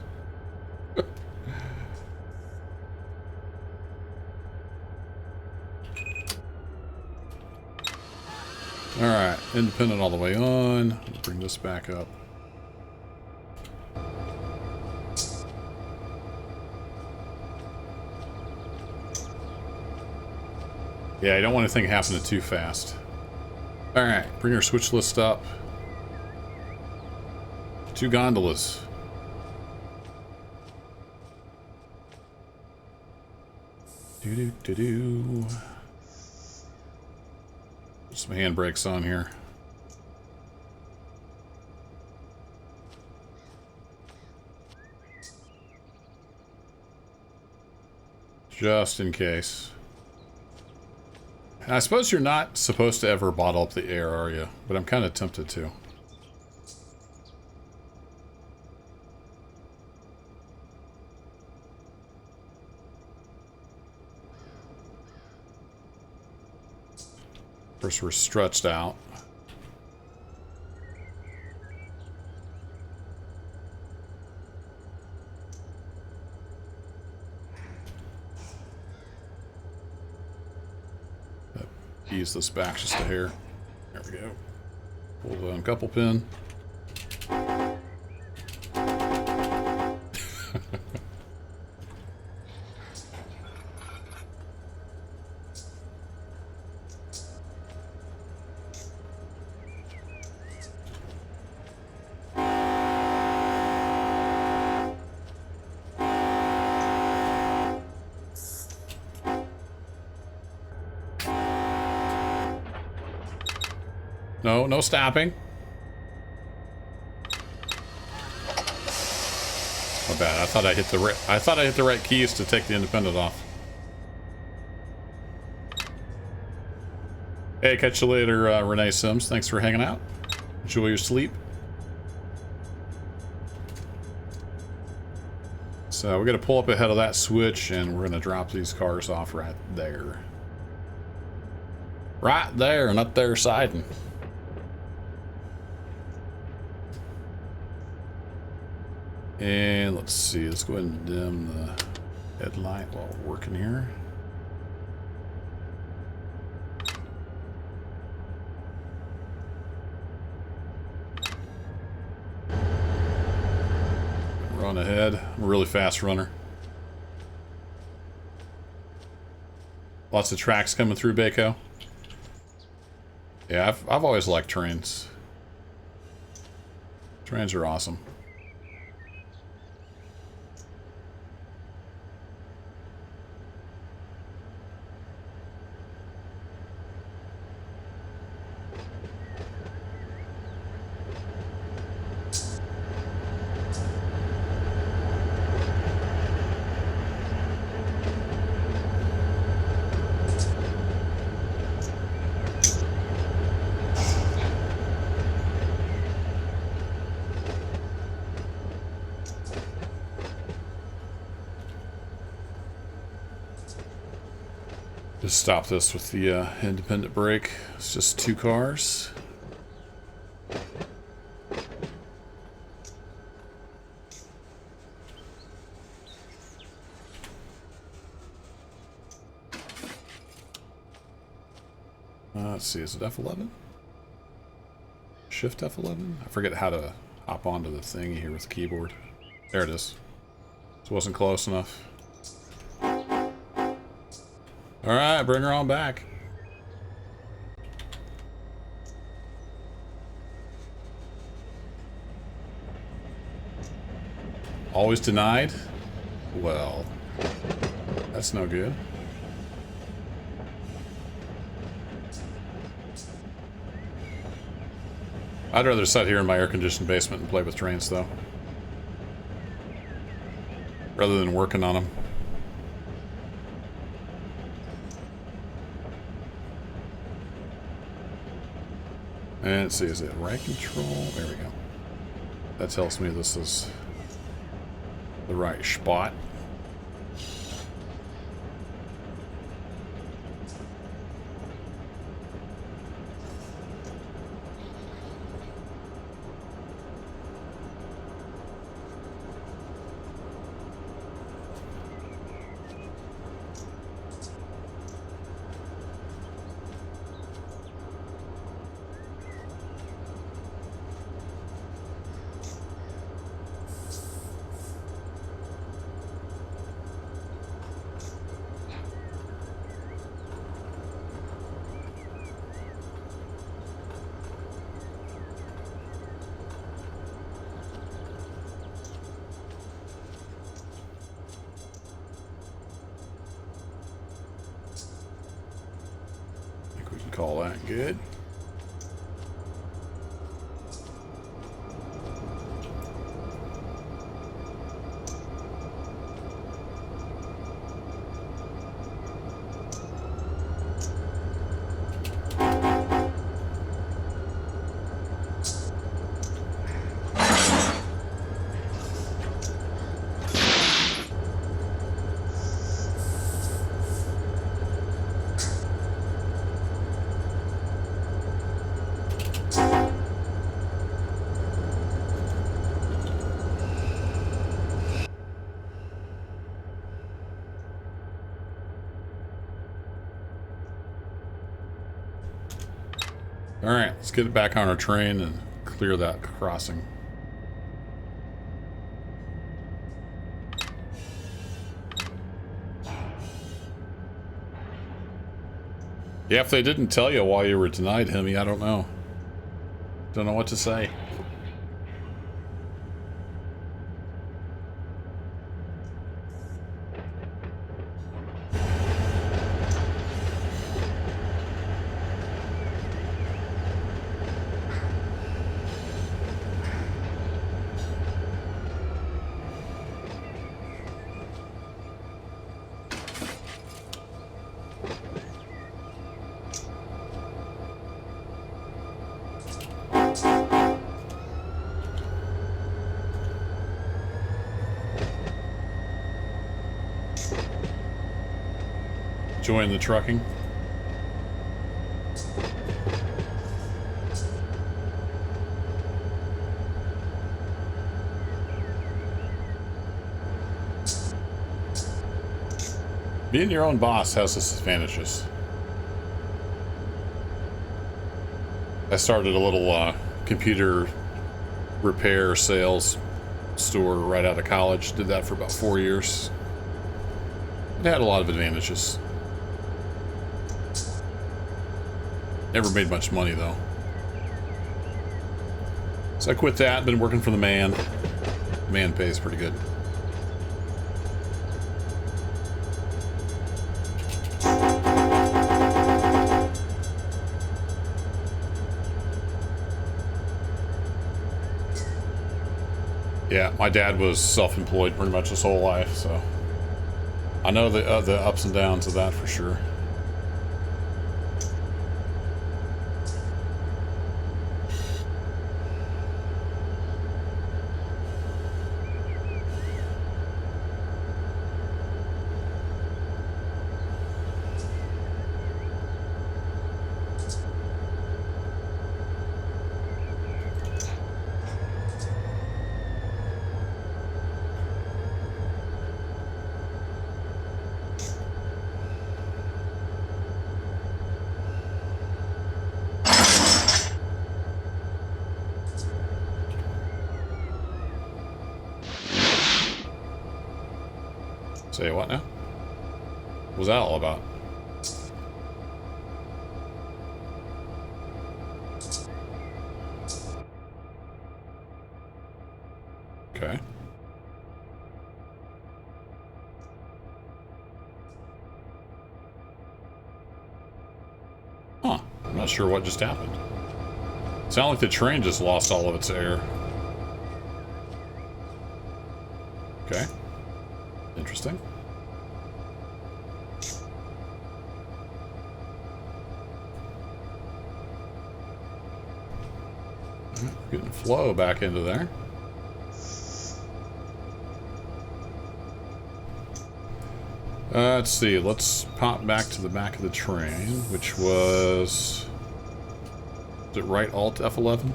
Speaker 1: Alright, independent all the way on. Bring this back up. Yeah, I don't want anything happening too fast. Alright, bring our switch list up. 2 gondolas. Do-do-do-do. Put some handbrakes on here. Just in case. I suppose you're not supposed to ever bottle up the air, are you? But I'm kind of tempted to. First, we're stretched out. Ease this back just a hair. There we go. Pull the uncouple pin. No, no stopping. My bad. I thought I hit the right keys to take the independent off. Hey, catch you later, Renee Sims. Thanks for hanging out. Enjoy your sleep. So we're gonna pull up ahead of that switch, and we're gonna drop these cars off right there. Right there, not there siding. And let's see, let's go ahead and dim the headlight while we're working here. Run ahead. I'm a really fast runner. Lots of tracks coming through Baco. Yeah, I've always liked trains. Trains are awesome. Just stop this with the independent brake. It's just 2 cars. Let's see, is it F11? Shift F11? I forget how to hop onto the thing here with the keyboard. There it is. This wasn't close enough. Alright, bring her on back. Always denied? Well, that's no good. I'd rather sit here in my air-conditioned basement and play with trains, though. Rather than working on them. And let's see, is it right control? There we go. That tells me this is the right spot. call that good. All right, let's get it back on our train and clear that crossing. Yeah, if they didn't tell you why you were denied, Hemi, I don't know. Don't know what to say. Join the trucking. Being your own boss has its advantages. I started a little computer repair sales store right out of college. Did that for about 4 years. It had a lot of advantages. Never made much money though. So I quit that, been working for the man. The man pays pretty good. Yeah, my dad was self-employed pretty much his whole life, so I know the ups and downs of that for sure. Say what now? What was that all about? Okay. Huh. I'm not sure what just happened. Sounded like the train just lost all of its air. Okay. Interesting. Getting flow back into there. Let's see. Let's pop back to the back of the train, which was it right Alt F11?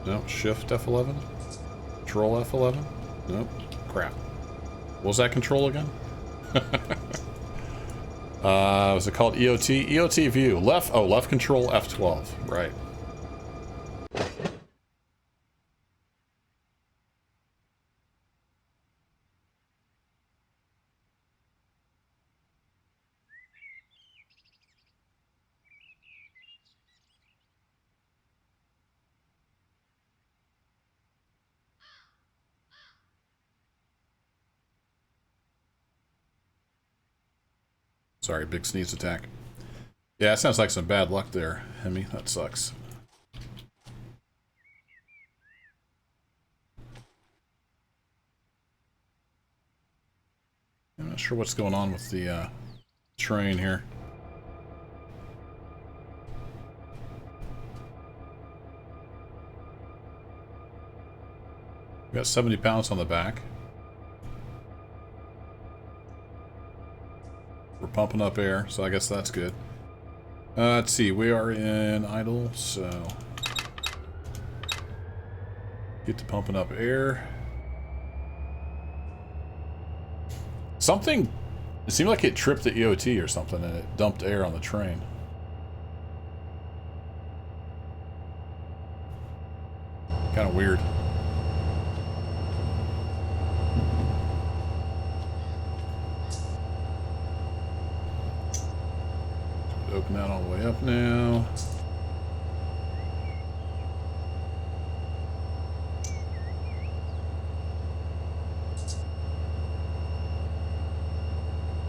Speaker 1: No, Shift F11? Control F11? Nope. Crap. What was that control again? Was it called EOT? EOT view. Left, oh, left control F12. Right. Sorry, big sneeze attack. Yeah, it sounds like some bad luck there, Hemi. That sucks. I'm not sure what's going on with the train here. We got 70 pounds on the back. We're pumping up air, so I guess that's good. Let's see, we are in idle, so get to pumping up air. Something, it seemed like it tripped the EOT or something and it dumped air on the train. Kind of weird. Open that all the way up now.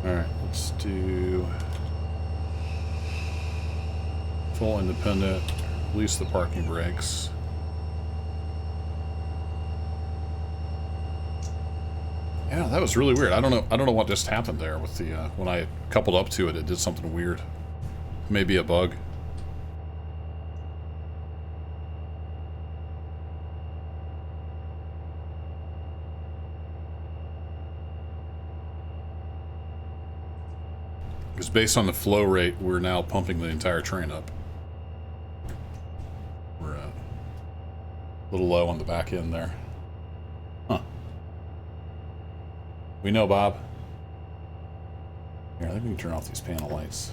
Speaker 1: Alright, let's do full independent, release the parking brakes. Yeah, that was really weird. I don't know what just happened there with the when I coupled up to it, it did something weird. Maybe a bug. Because based on the flow rate, we're now pumping the entire train up. We're a little low on the back end there. Huh. We know, Bob. Here, I think we can turn off these panel lights.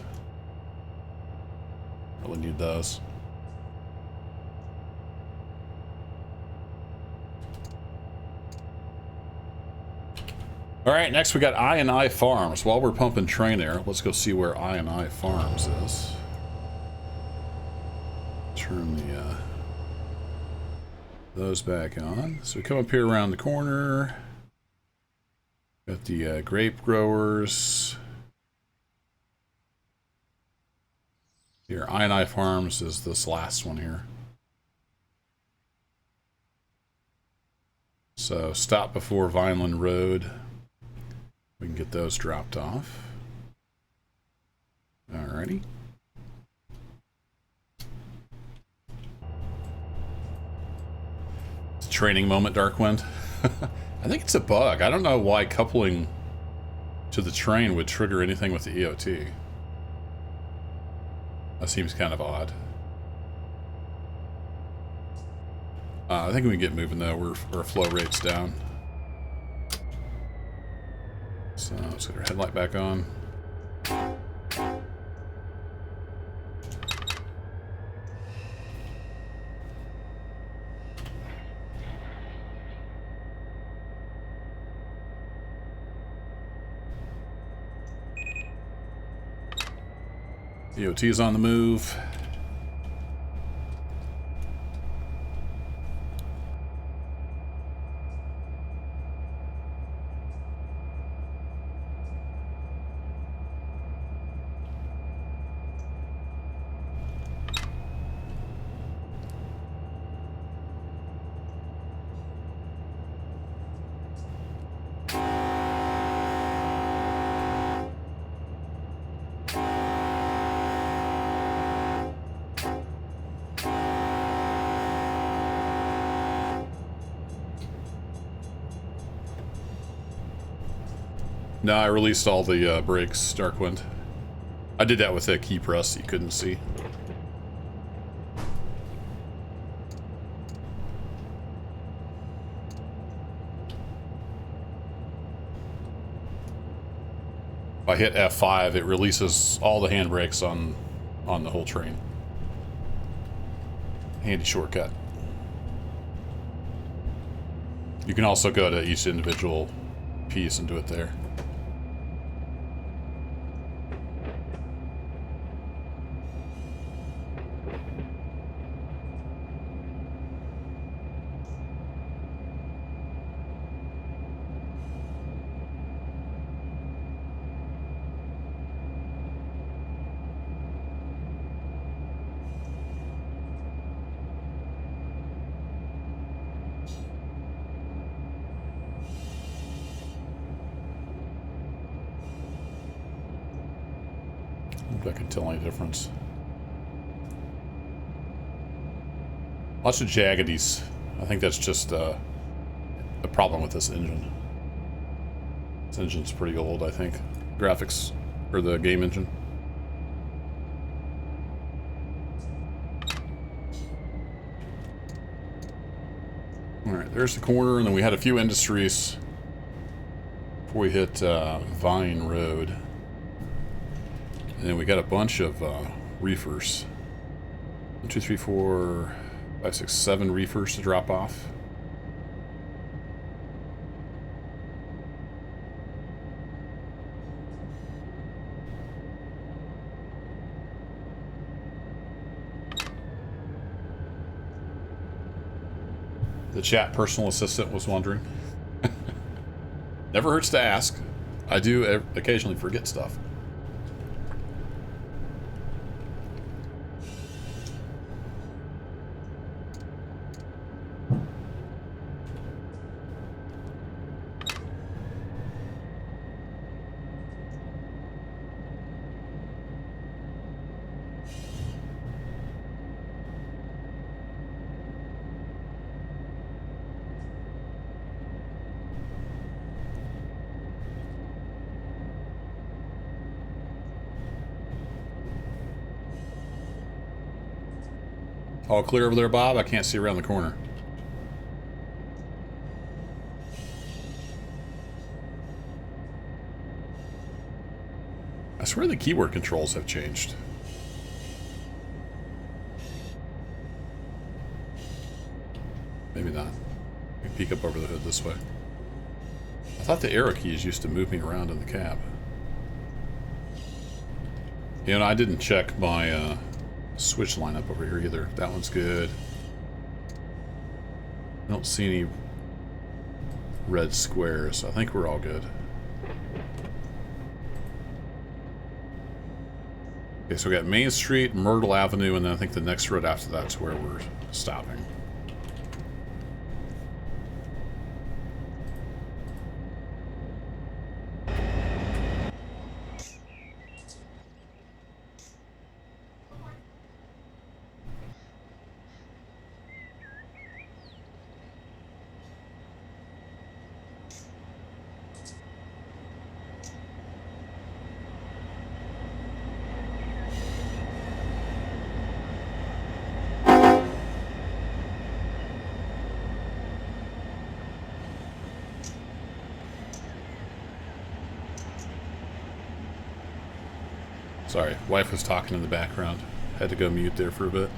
Speaker 1: Really need those. Alright, next we got I&I Farms. While we're pumping train air, let's go see where I&I Farms is. Turn the those back on. So we come up here around the corner. Got the grape growers. Here, I&I Farms is this last one here. So stop before Vineland Road. We can get those dropped off. Alrighty. It's a training moment, Darkwind. I think it's a bug. I don't know why coupling to the train would trigger anything with the EOT. That seems kind of odd. I think we can get moving though. Our flow rate's down. So let's get our headlight back on. EOT is on the move. No, I released all the brakes, Darkwind. I did that with a key press you couldn't see. If I hit F5, it releases all the handbrakes on the whole train. Handy shortcut. You can also go to each individual piece and do it there. if I can tell any difference. Lots of jaggities. I think that's just a problem with this engine. This engine's pretty old, I think. Graphics, or the game engine. Alright, there's the corner, and then we had a few industries before we hit Vine Road. And then we got a bunch of reefers. 1, 2, 3, 4, 5, 6, 7 reefers to drop off. The chat personal assistant was wondering. Never hurts to ask. I do occasionally forget stuff. All clear over there, Bob? I can't see around the corner. I swear the keyword controls have changed. Maybe not. We can peek up over the hood this way. I thought the arrow keys used to move me around in the cab. You know, I didn't check my switch lineup over here either. That one's good. I don't see any red squares. I think we're all good. Okay, so we got Main Street, Myrtle Avenue, and then I think the next road after that's where we're stopping. Sorry, wife was talking in the background. Had to go mute there for a bit.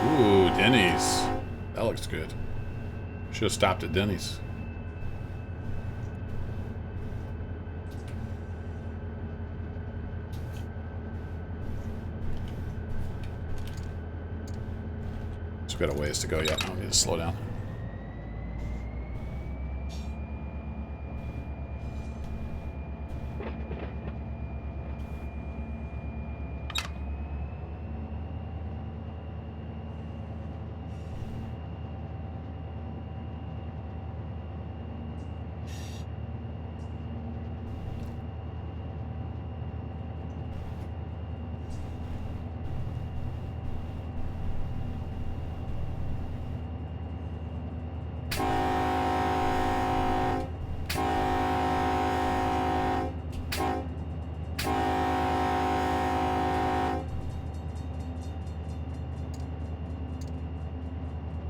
Speaker 1: Ooh, Denny's. That looks good. Should have stopped at Denny's. We've got a ways to go yet. I don't need to slow down.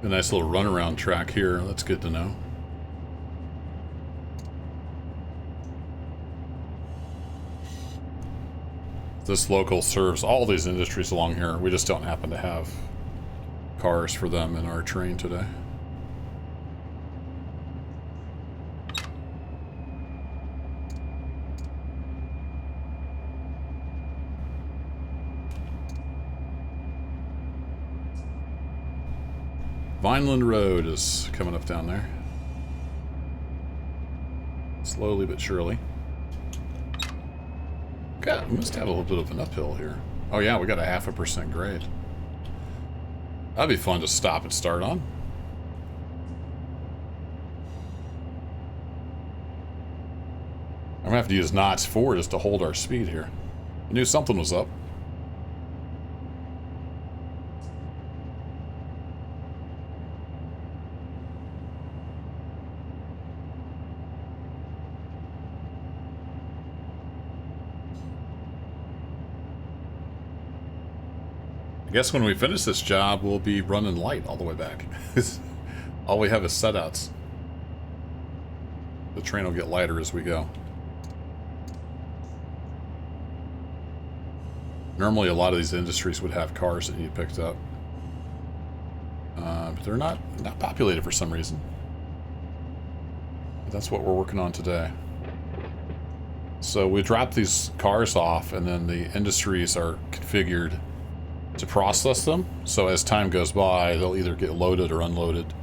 Speaker 1: A nice little runaround track here. That's good to know. This local serves all these industries along here. We just don't happen to have cars for them in our train today. Vineland Road is coming up down there. Slowly but surely. God, we must have a little bit of an uphill here. Oh yeah, we got a 0.5% grade. That'd be fun to stop and start on. I'm gonna have to use knots 4 just to hold our speed here. I knew something was up. I guess when we finish this job, we'll be running light all the way back. All we have is setouts. The train will get lighter as we go. Normally, a lot of these industries would have cars that need picked up. But they're not populated for some reason. But that's what we're working on today. So we drop these cars off, and then the industries are configured to process them. So as time goes by, they'll either get loaded or unloaded,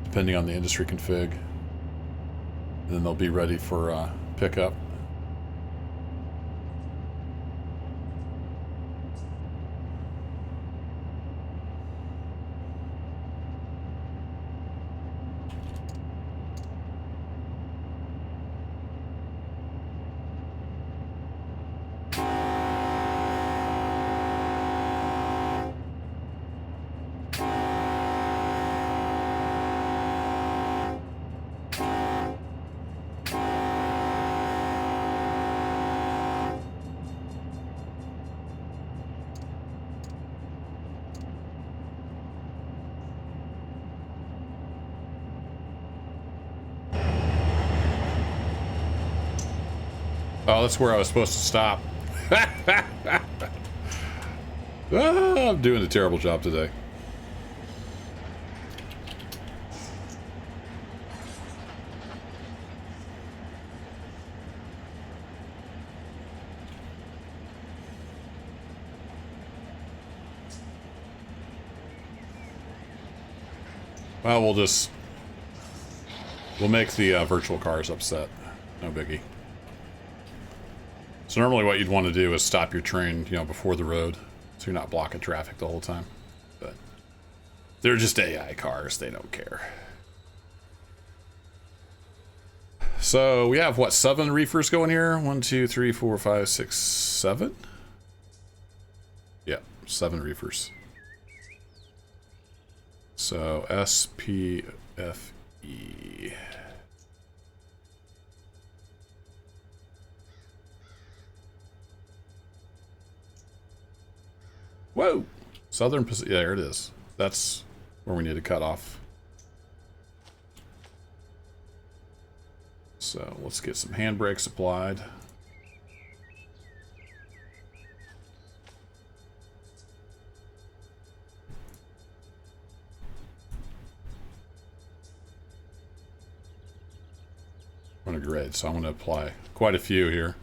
Speaker 1: depending on the industry config. And then they'll be ready for pickup. Oh, that's where I was supposed to stop. I'm doing a terrible job today. Well, we'll make the virtual cars upset. No biggie. So normally what you'd want to do is stop your train, before the road, so you're not blocking traffic the whole time. But they're just AI cars, they don't care. So we have, what, 7 reefers going here? 1, 2, 3, 4, 5, 6, 7? Yep, 7 reefers. So SPFE. Whoa! Southern Pacific. Yeah, there it is. That's where we need to cut off. So let's get some handbrakes applied. On a grid, so I'm going to apply quite a few here.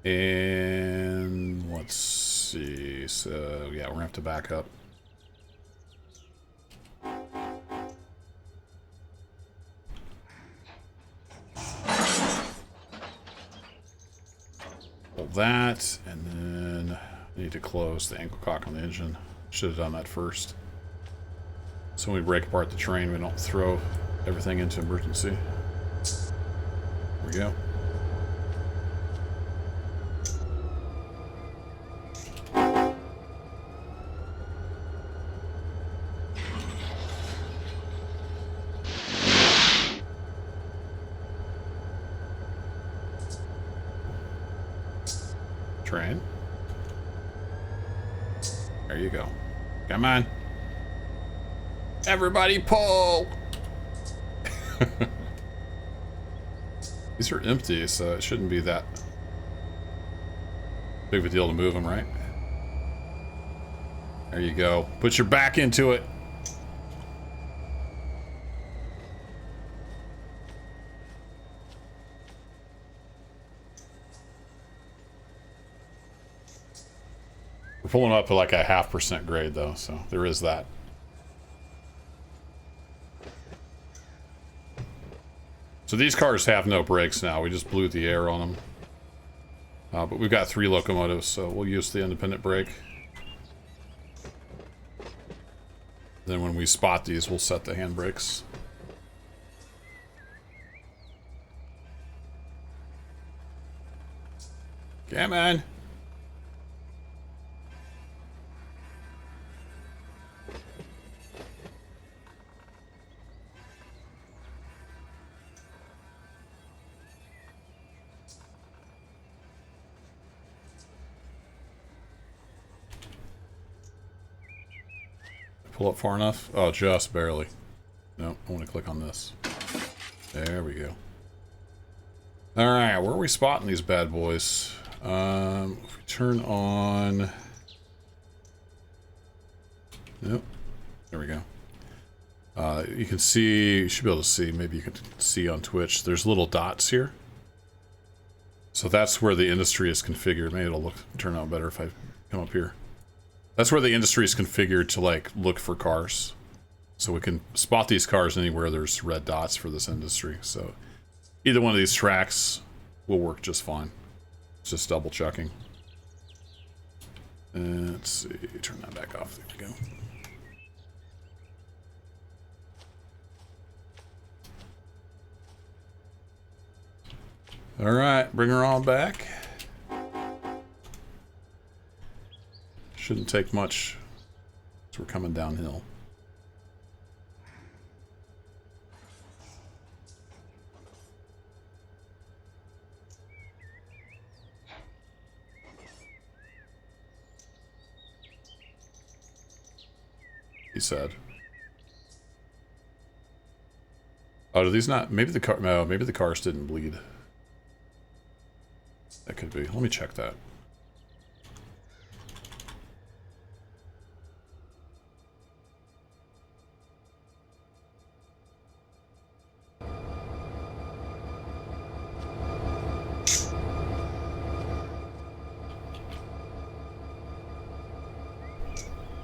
Speaker 1: And let's see. So yeah, we're gonna have to back up. Pull that, and then I need to close the ankle cock on the engine. Should have done that first. So when we break apart the train, we don't throw everything into emergency. There we go. Train. There you go. Come on. Everybody pull! These are empty, so it shouldn't be that big of a deal to move them, right? There you go. Put your back into it. We're pulling up to like a 0.5% grade though, so there is that. So these cars have no brakes now. We just blew the air on them. But we've got 3 locomotives, so we'll use the independent brake. Then when we spot these, we'll set the handbrakes. Come on. Pull up far enough? Oh, just barely. No, I want to click on this. There we go. Alright, where are we spotting these bad boys? If we turn on... Nope. There we go. You can see, you should be able to see, maybe you can see on Twitch, there's little dots here. So that's where the industry is configured. Maybe it'll turn out better if I come up here. That's where the industry is configured to, like, look for cars. So we can spot these cars anywhere there's red dots for this industry. So either one of these tracks will work just fine. It's just double checking. Let's see, turn that back off. There we go. All right, bring her on back. Shouldn't take much, so we're coming downhill. He said. Oh, do these not? Maybe the car. No, maybe the cars didn't bleed. That could be. Let me check that.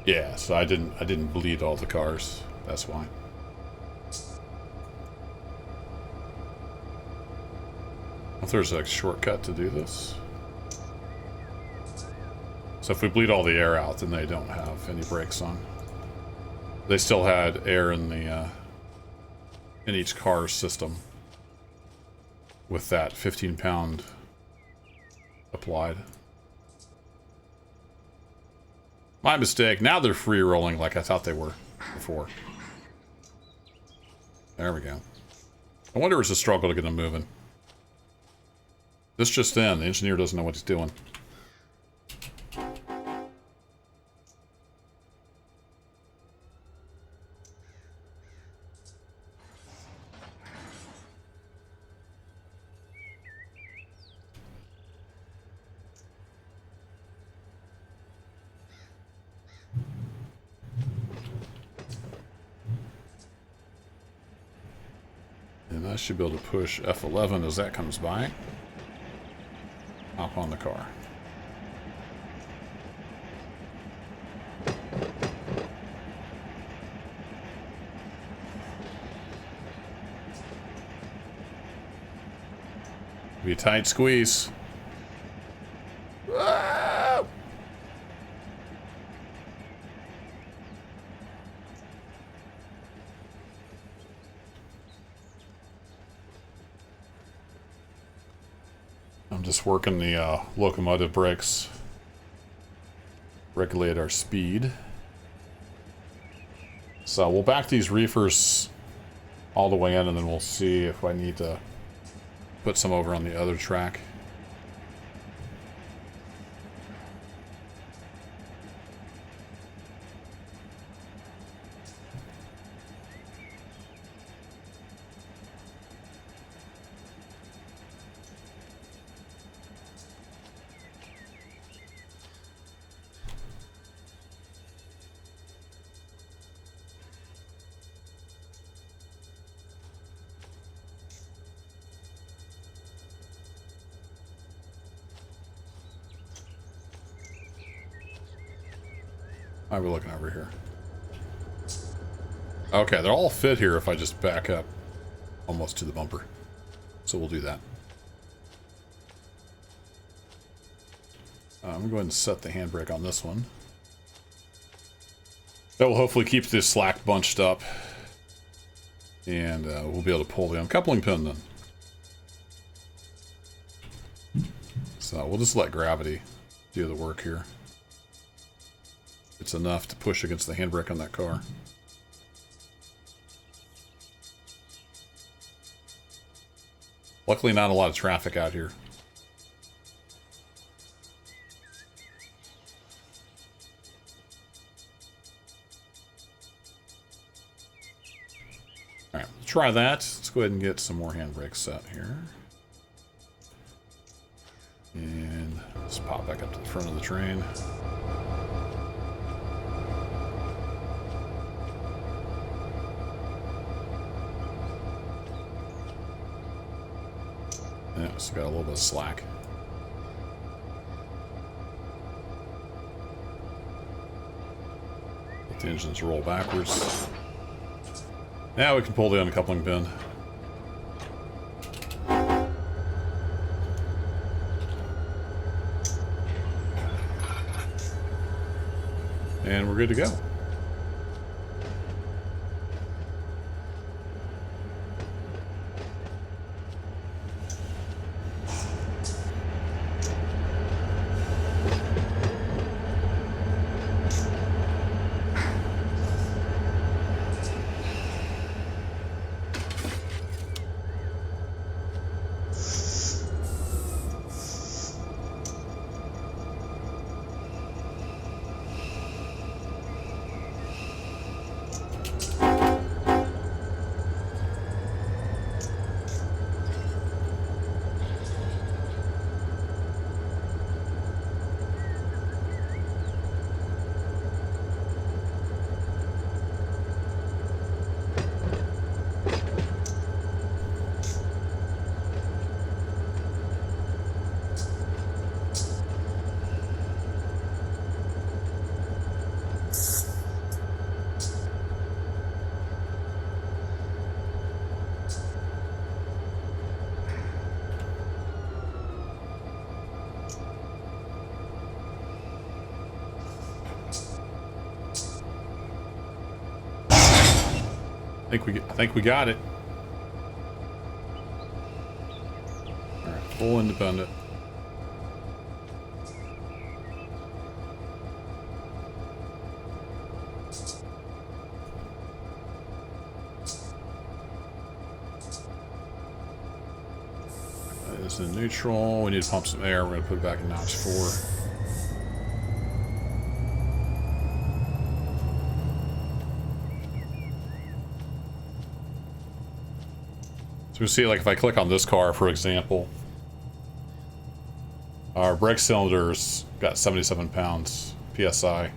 Speaker 1: Yeah, so I didn't bleed all the cars. That's why. If there's a shortcut to do this. So if we bleed all the air out, then they don't have any brakes on. They still had air in the in each car's system with that 15-pound applied. My mistake. Now they're free rolling like I thought they were before. There we go. I wonder if it's a struggle to get them moving. This just in, the engineer doesn't know what he's doing. And I should be able to push F11 as that comes by. Hop on the car. Be a tight squeeze. Ah! I'm just working the locomotive brakes. Regulate our speed. So we'll back these reefers all the way in, and then we'll see if I need to put some over on the other track. I'll be looking over here. Okay, they'll all fit here if I just back up almost to the bumper. So we'll do that. I'm going to go ahead and set the handbrake on this one. That will hopefully keep this slack bunched up. And we'll be able to pull the uncoupling pin then. So we'll just let gravity do the work here. It's enough to push against the handbrake on that car. Luckily not a lot of traffic out here. Alright, try that. Let's go ahead and get some more handbrakes set here. And let's pop back up to the front of the train. Yeah, so got a little bit of slack. Let the engines roll backwards. Now we can pull the uncoupling pin. And we're good to go. I think we got it. All right, full independent. That is in neutral. We need to pump some air. We're going to put it back in notch 4. So we see, like, if I click on this car, for example, our brake cylinder's got 77 pounds PSI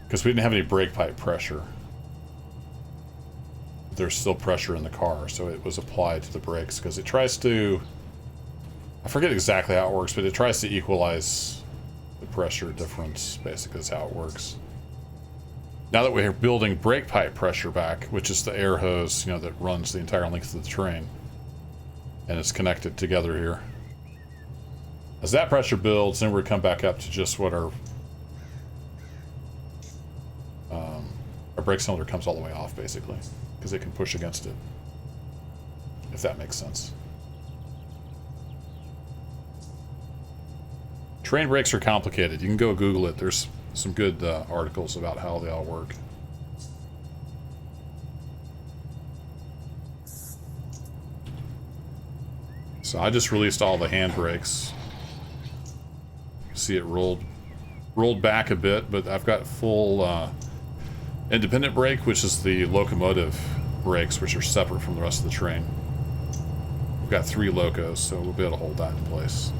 Speaker 1: because we didn't have any brake pipe pressure. There's still pressure in the car, so it was applied to the brakes because it tries to, I forget exactly how it works, but it tries to equalize the pressure difference, basically is how it works. Now that we're building brake pipe pressure back, which is the air hose, you know, that runs the entire length of the train, and it's connected together here. As that pressure builds, then we come back up to just what our brake cylinder comes all the way off, basically, because it can push against it, if that makes sense. Train brakes are complicated. You can go Google it. There's some good articles about how they all work. So I just released all the handbrakes. See it rolled back a bit, but I've got full independent brake, which is the locomotive brakes, which are separate from the rest of the train. We've got 3 locos, so we'll be able to hold that in place.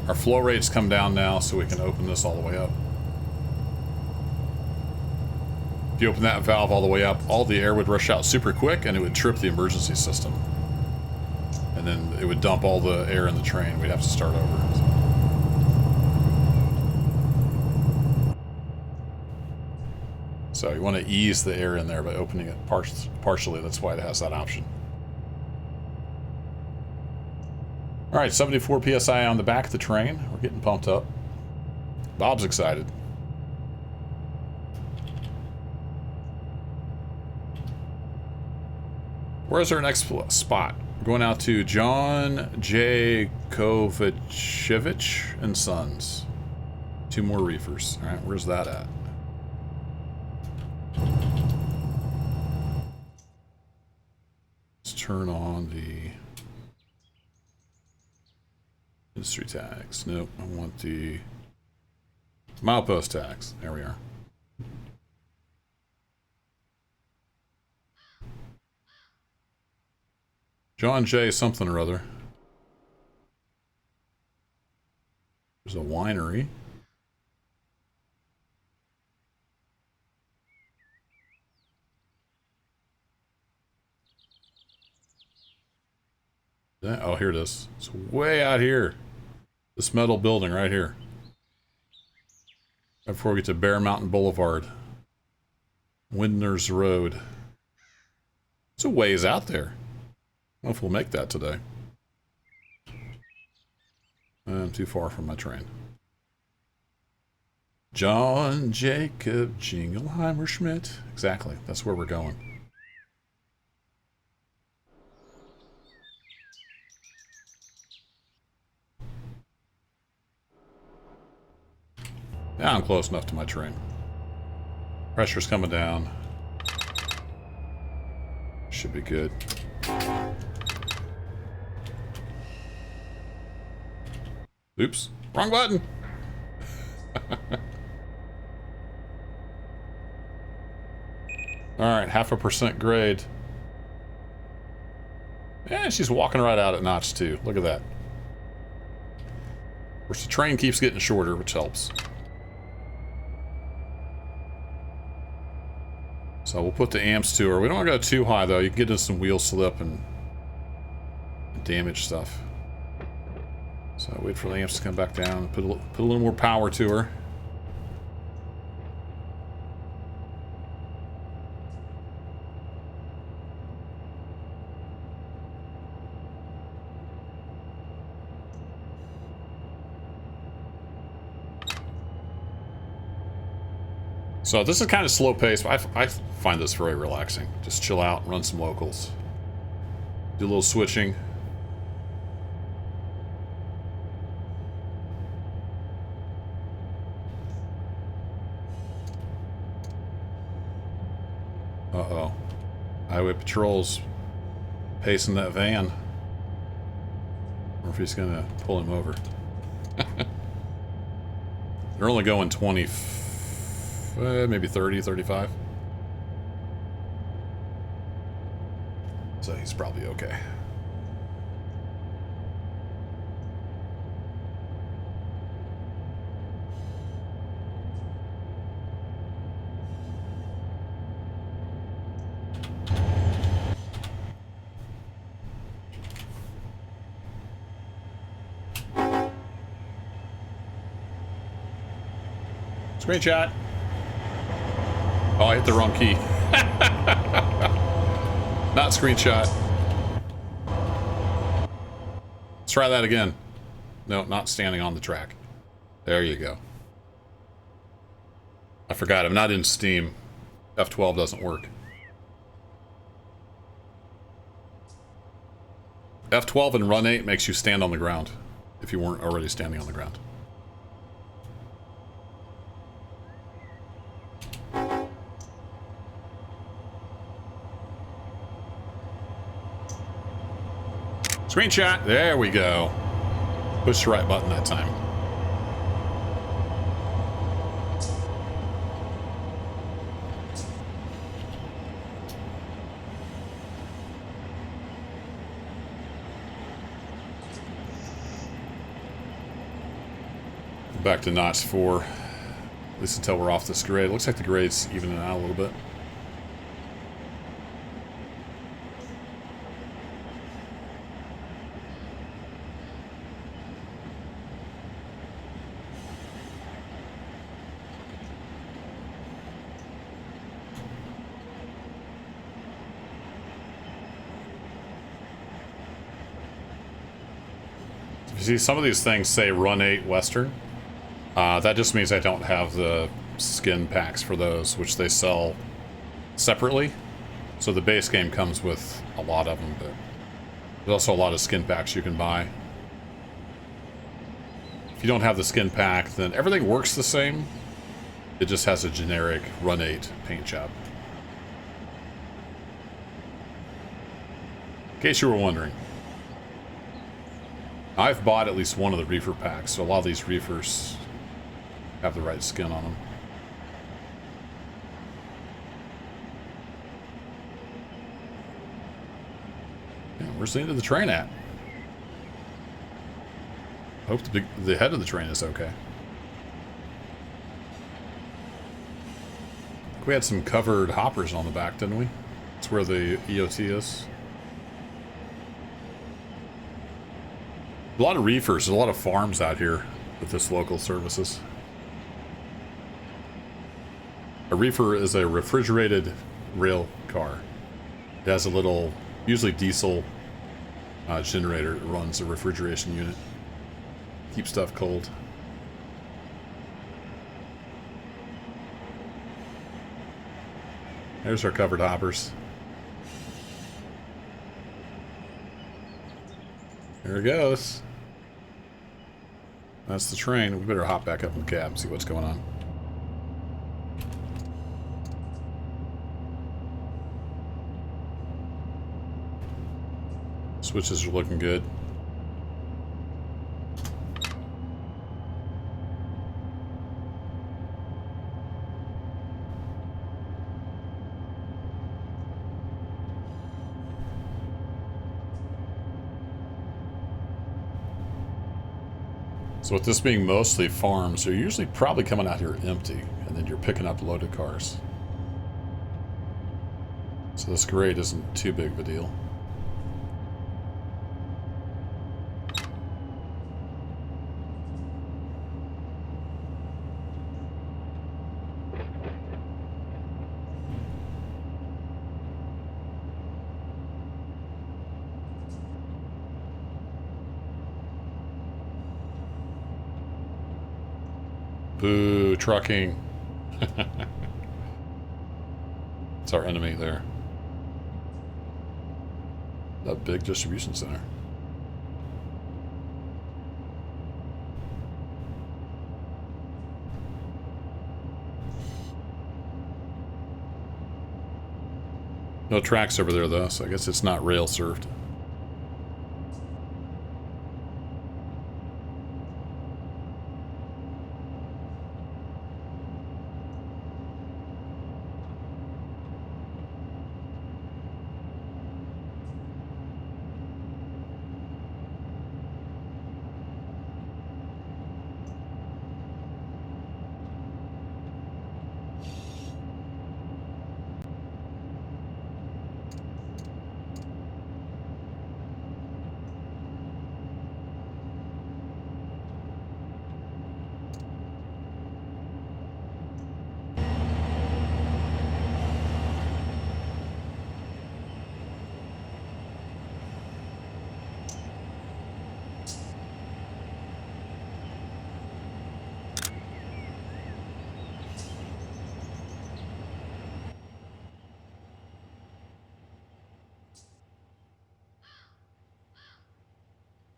Speaker 1: Our flow rates come down now, so we can open this all the way up. If you open that valve all the way up, all the air would rush out super quick, and it would trip the emergency system. And then it would dump all the air in the train. We'd have to start over. So you want to ease the air in there by opening it partially. That's why it has that option. All right, 74 PSI on the back of the train. We're getting pumped up. Bob's excited. Where's our next spot? We're going out to John J. Kovacevic and Sons. 2 more reefers. All right, where's that at? Let's turn on the industry tags. Nope, I want the milepost tags. There we are. John J. something or other. There's a winery. Oh, here it is. It's way out here. This metal building right here. Right before we get to Bear Mountain Boulevard. Windner's Road. It's a ways out there. I don't know if we'll make that today. I'm too far from my train. John Jacob Jingleheimer Schmidt. Exactly. That's where we're going. Now I'm close enough to my train. Pressure's coming down. Should be good. Oops. Wrong button! Alright, 0.5% grade. Yeah, she's walking right out at notch too. Look at that. Of course, the train keeps getting shorter, which helps. So we'll put the amps to her. We don't want to go too high though. You can get into some wheel slip and damage stuff. So wait for the amps to come back down. Put a little more power to her. So this is kind of slow paced, but I find this very relaxing. Just chill out, run some locals. Do a little switching. Uh-oh. Highway patrol's pacing that van. Or if he's gonna pull him over. They're only going 20, maybe 30, 35. So he's probably okay. Screenshot. Oh, I hit the wrong key. Not screenshot. Let's try that again. No, not standing on the track. There you go. I forgot, I'm not in Steam. F12 doesn't work. F12 and Run 8 makes you stand on the ground if you weren't already standing on the ground. Screenshot. There we go. Push the right button that time. Back to notch 4. At least until we're off this grade. Looks like the grade's evening out a little bit. You see, some of these things say Run 8 Western. That just means I don't have the skin packs for those, which they sell separately. So the base game comes with a lot of them, but there's also a lot of skin packs you can buy. If you don't have the skin pack, then everything works the same. It just has a generic Run 8 paint job. In case you were wondering. I've bought at least one of the reefer packs, so a lot of these reefers have the right skin on them. Yeah, where's the end of the train at? Hope the head of the train is okay. We had some covered hoppers on the back, didn't we? That's where the EOT is. A lot of reefers, a lot of farms out here with this local services. A reefer is a refrigerated rail car. It has a little, usually diesel generator that runs a refrigeration unit. Keep stuff cold. There's our covered hoppers. There it goes. That's the train. We better hop back up in the cab and see what's going on. Switches are looking good. So with this being mostly farms, they're usually probably coming out here empty, and then you're picking up loaded cars. So this grade isn't too big of a deal. Boo, trucking. It's our enemy there. That big distribution center. No tracks over there though, so I guess it's not rail served.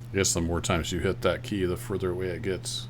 Speaker 1: I guess the more times you hit that key, the further away it gets.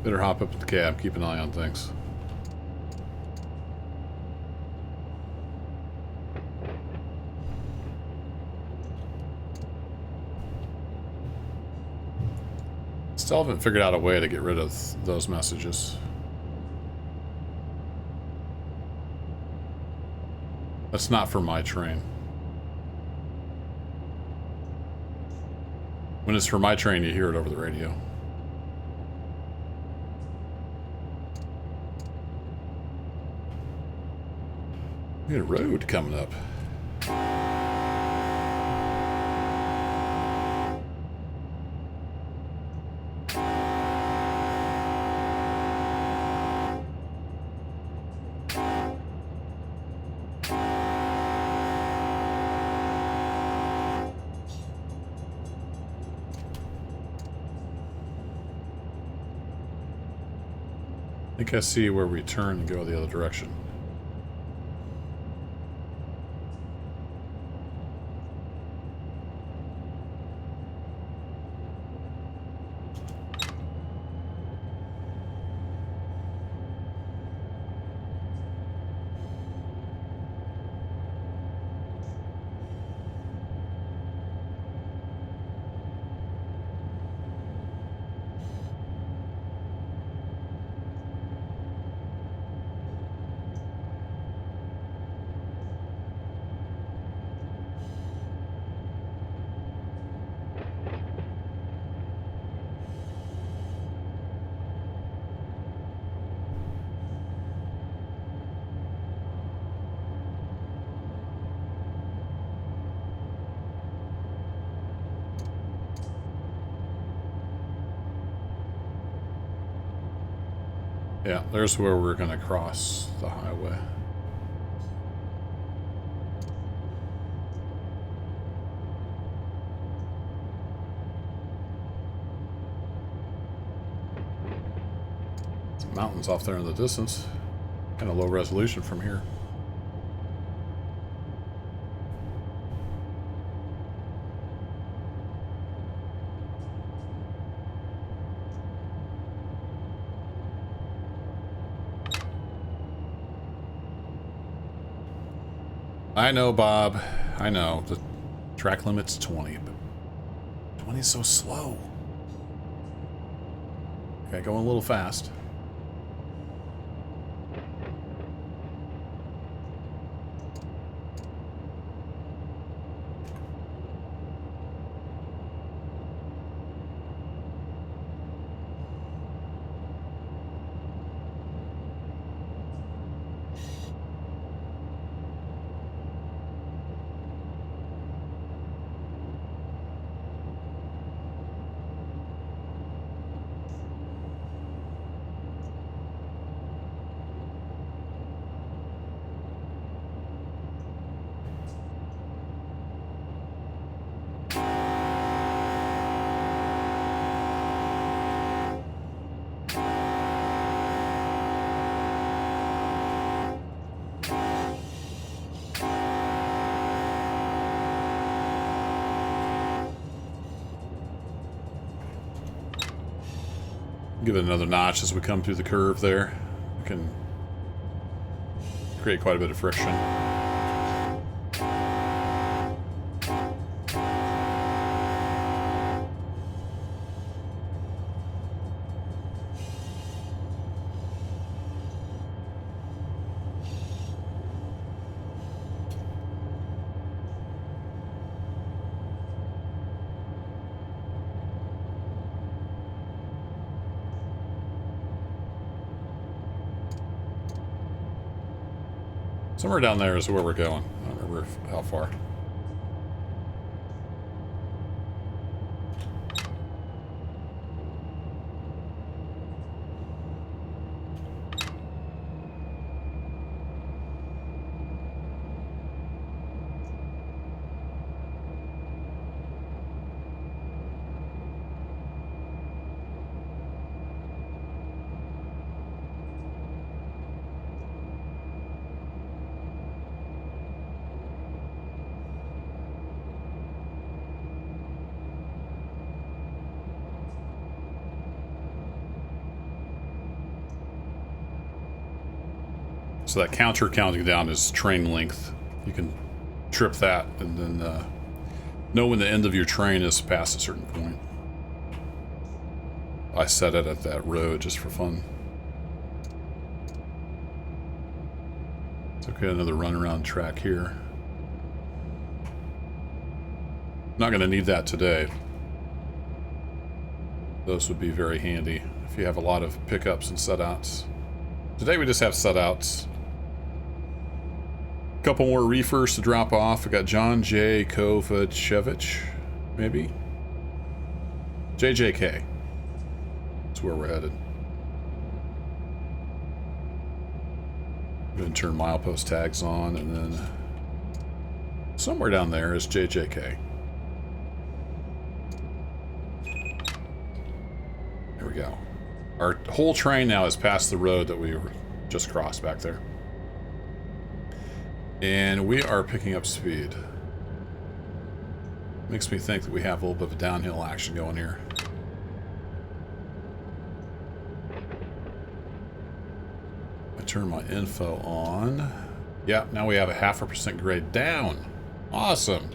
Speaker 1: Better hop up to the cab. Keep an eye on things. Still haven't figured out a way to get rid of those messages. That's not for my train. When it's for my train, you hear it over the radio. We got a road coming up. I think I see where we turn and go the other direction. Yeah, there's where we're gonna cross the highway. Mountains off there in the distance. Kind of low resolution from here. I know, Bob. I know. The track limit's 20, but 20 is so slow. Okay, going a little fast. Give it another notch as we come through the curve there. We can create quite a bit of friction. Somewhere down there is where we're going. I don't remember how far. So that counter counting down is train length. You can trip that and then know when the end of your train is past a certain point. I set it at that road just for fun. It's okay, another run around track here. Not going to need that today. Those would be very handy if you have a lot of pickups and setouts. Today we just have setouts. A couple more reefers to drop off. We got John J. Kovacevic, maybe? JJK. That's where we're headed. I'm going to turn milepost tags on, and then somewhere down there is JJK. There we go. Our whole train now is past the road that we just crossed back there. And we are picking up speed. Makes me think that we have a little bit of downhill action going here. I turn my info on. Yeah, now we have a 0.5% grade down. Awesome.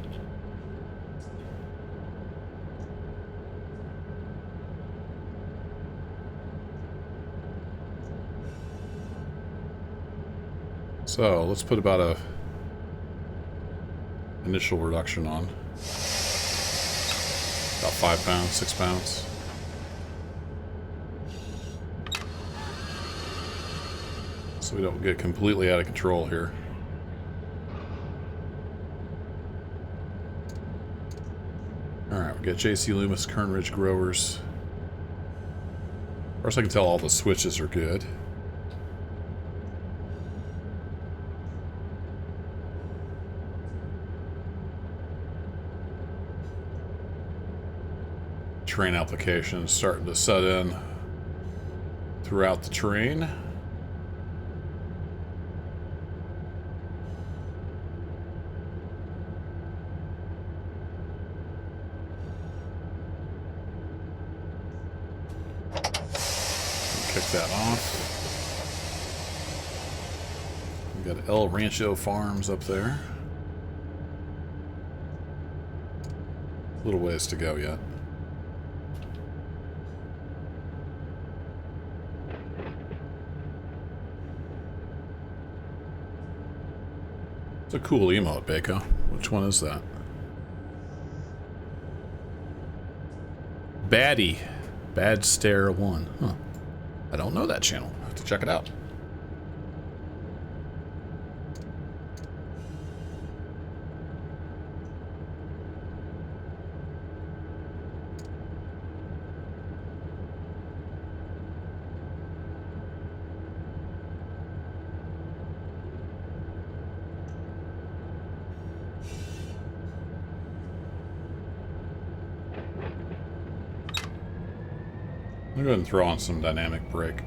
Speaker 1: So let's put about a initial reduction on. About 5 pounds, 6 pounds. So we don't get completely out of control here. Alright, we got JC Loomis, Kern Ridge Growers. Of course I can tell all the switches are good. Train application is starting to set in throughout the train. Kick that off. We got El Rancho Farms up there. A little ways to go yet. It's a cool emote, Bako. Which one is that? Baddie. Bad Stare 1. Huh. I don't know that channel. I have to check it out. I'm going to throw on some dynamic brake.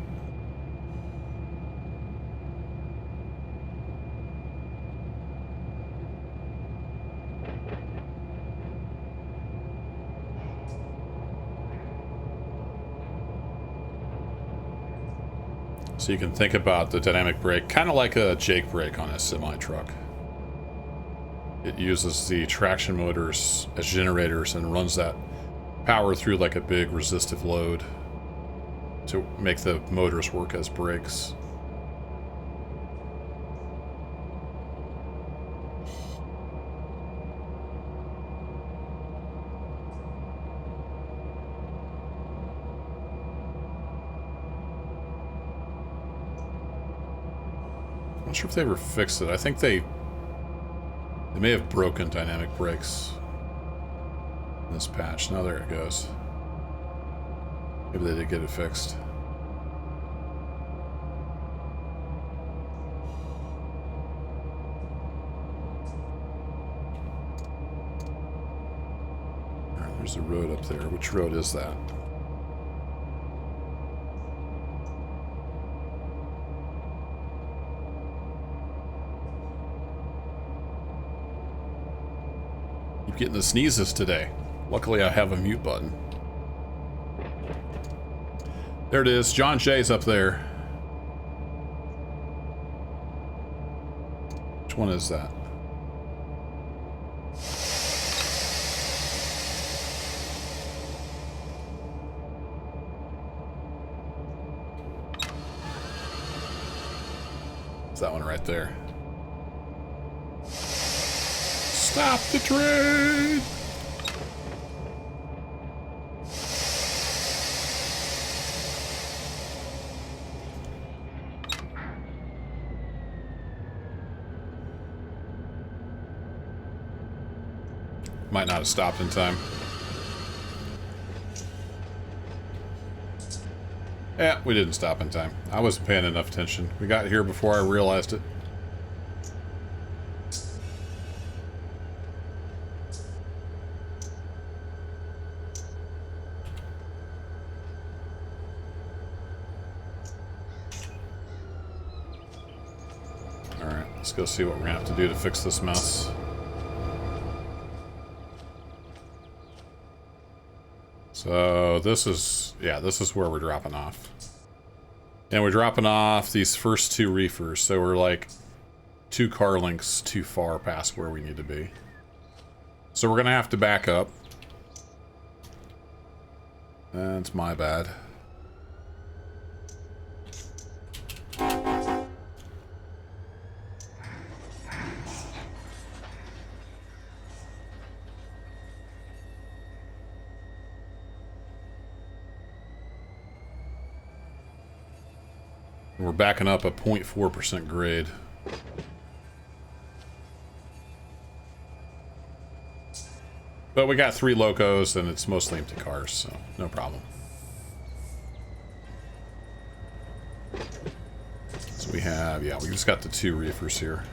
Speaker 1: So you can think about the dynamic brake kind of like a Jake brake on a semi-truck. It uses the traction motors as generators and runs that power through like a big resistive load to make the motors work as brakes. I'm not sure if they ever fixed it. I think they may have broken dynamic brakes in this patch. Now there it goes. Maybe they did get it fixed. Alright, there's a road up there. Which road is that? Keep getting the sneezes today. Luckily I have a mute button. There it is. John Jay's up there. Which one is that? It's that one right there. Stop the train! Might not have stopped in time. Yeah, we didn't stop in time. I wasn't paying enough attention. We got here before I realized it. Alright, let's go see what we're gonna have to do to fix this mess. So this is, yeah, this is where we're dropping off. And we're dropping off these first two reefers, so we're like 2 car lengths too far past where we need to be. So we're gonna have to back up. That's my bad. We're backing up a 0.4% grade. But we got 3 locos and it's mostly empty cars, so no problem. So we have, yeah, we just got the 2 reefers here.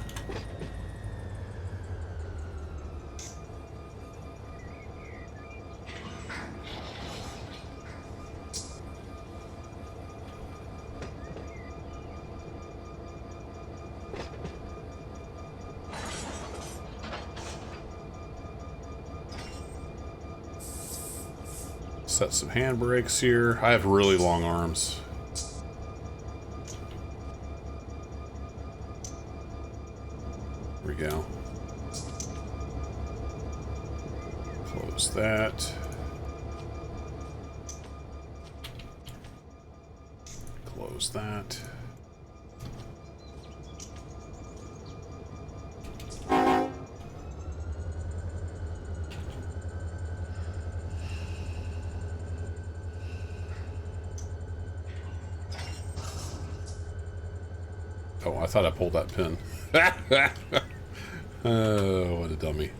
Speaker 1: Set some handbrakes here. I have really long arms. There we go. Close that. Close that. Oh, I thought I pulled that pin. Oh, what a dummy.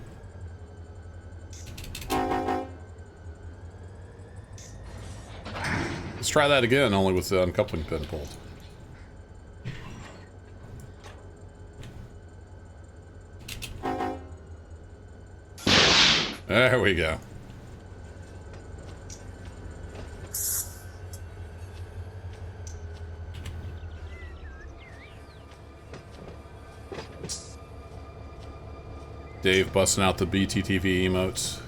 Speaker 1: Let's try that again, only with the uncoupling pin pulled. There we go. Dave busting out the BTTV emotes.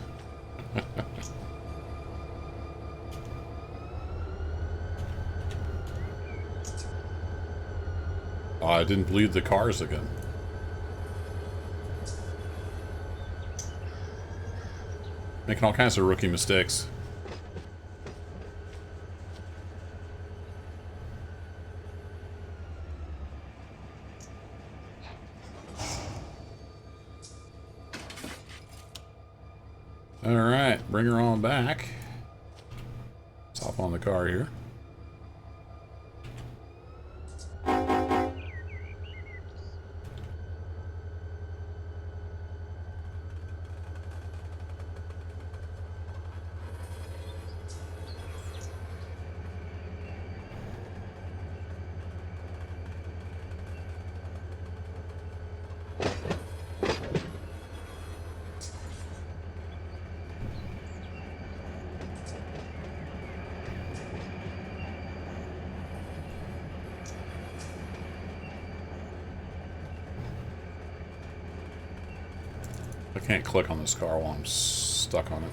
Speaker 1: Oh, I didn't bleed the cars again. Making all kinds of rookie mistakes. Alright, bring her on back. Let's hop on the car here. I can't click on this car while I'm stuck on it.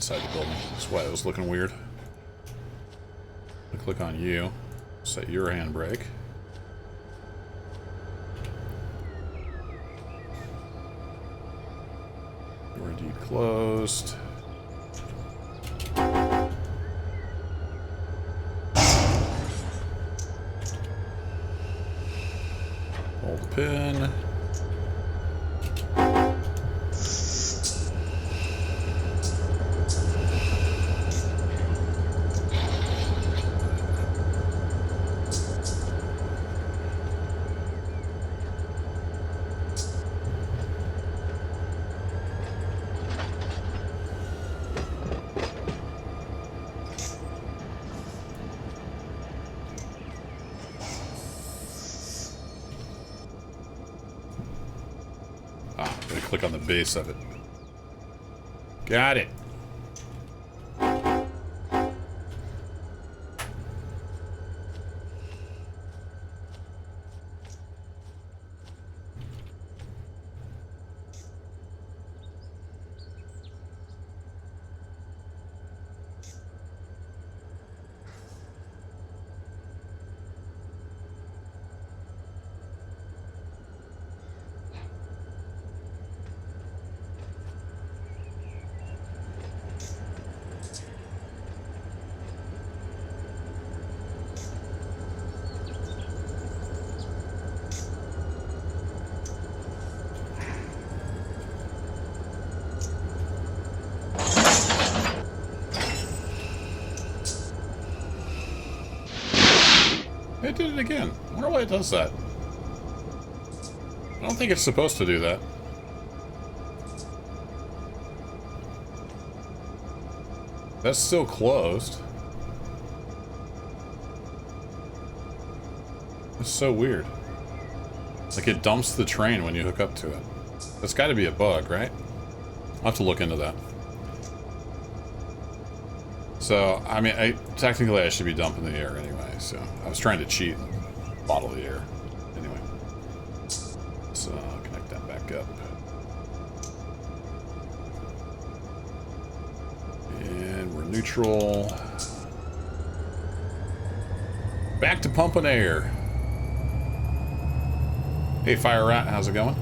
Speaker 1: inside the building. That's why it was looking weird. I'll click on you. Set your handbrake. Door indeed closed. Hold the pin. Click on the base of it. Got it. It did it again. I wonder why it does that. I don't think it's supposed to do that. That's still closed. It's so weird. It's like it dumps the train when you hook up to it. That's got to be a bug, right? I'll have to look into that. So, I mean, technically I should be dumping the air anyway, so I was trying to cheat and bottle the air. Anyway. So, connect that back up. And we're neutral. Back to pumping air. Hey, Fire Rat, how's it going?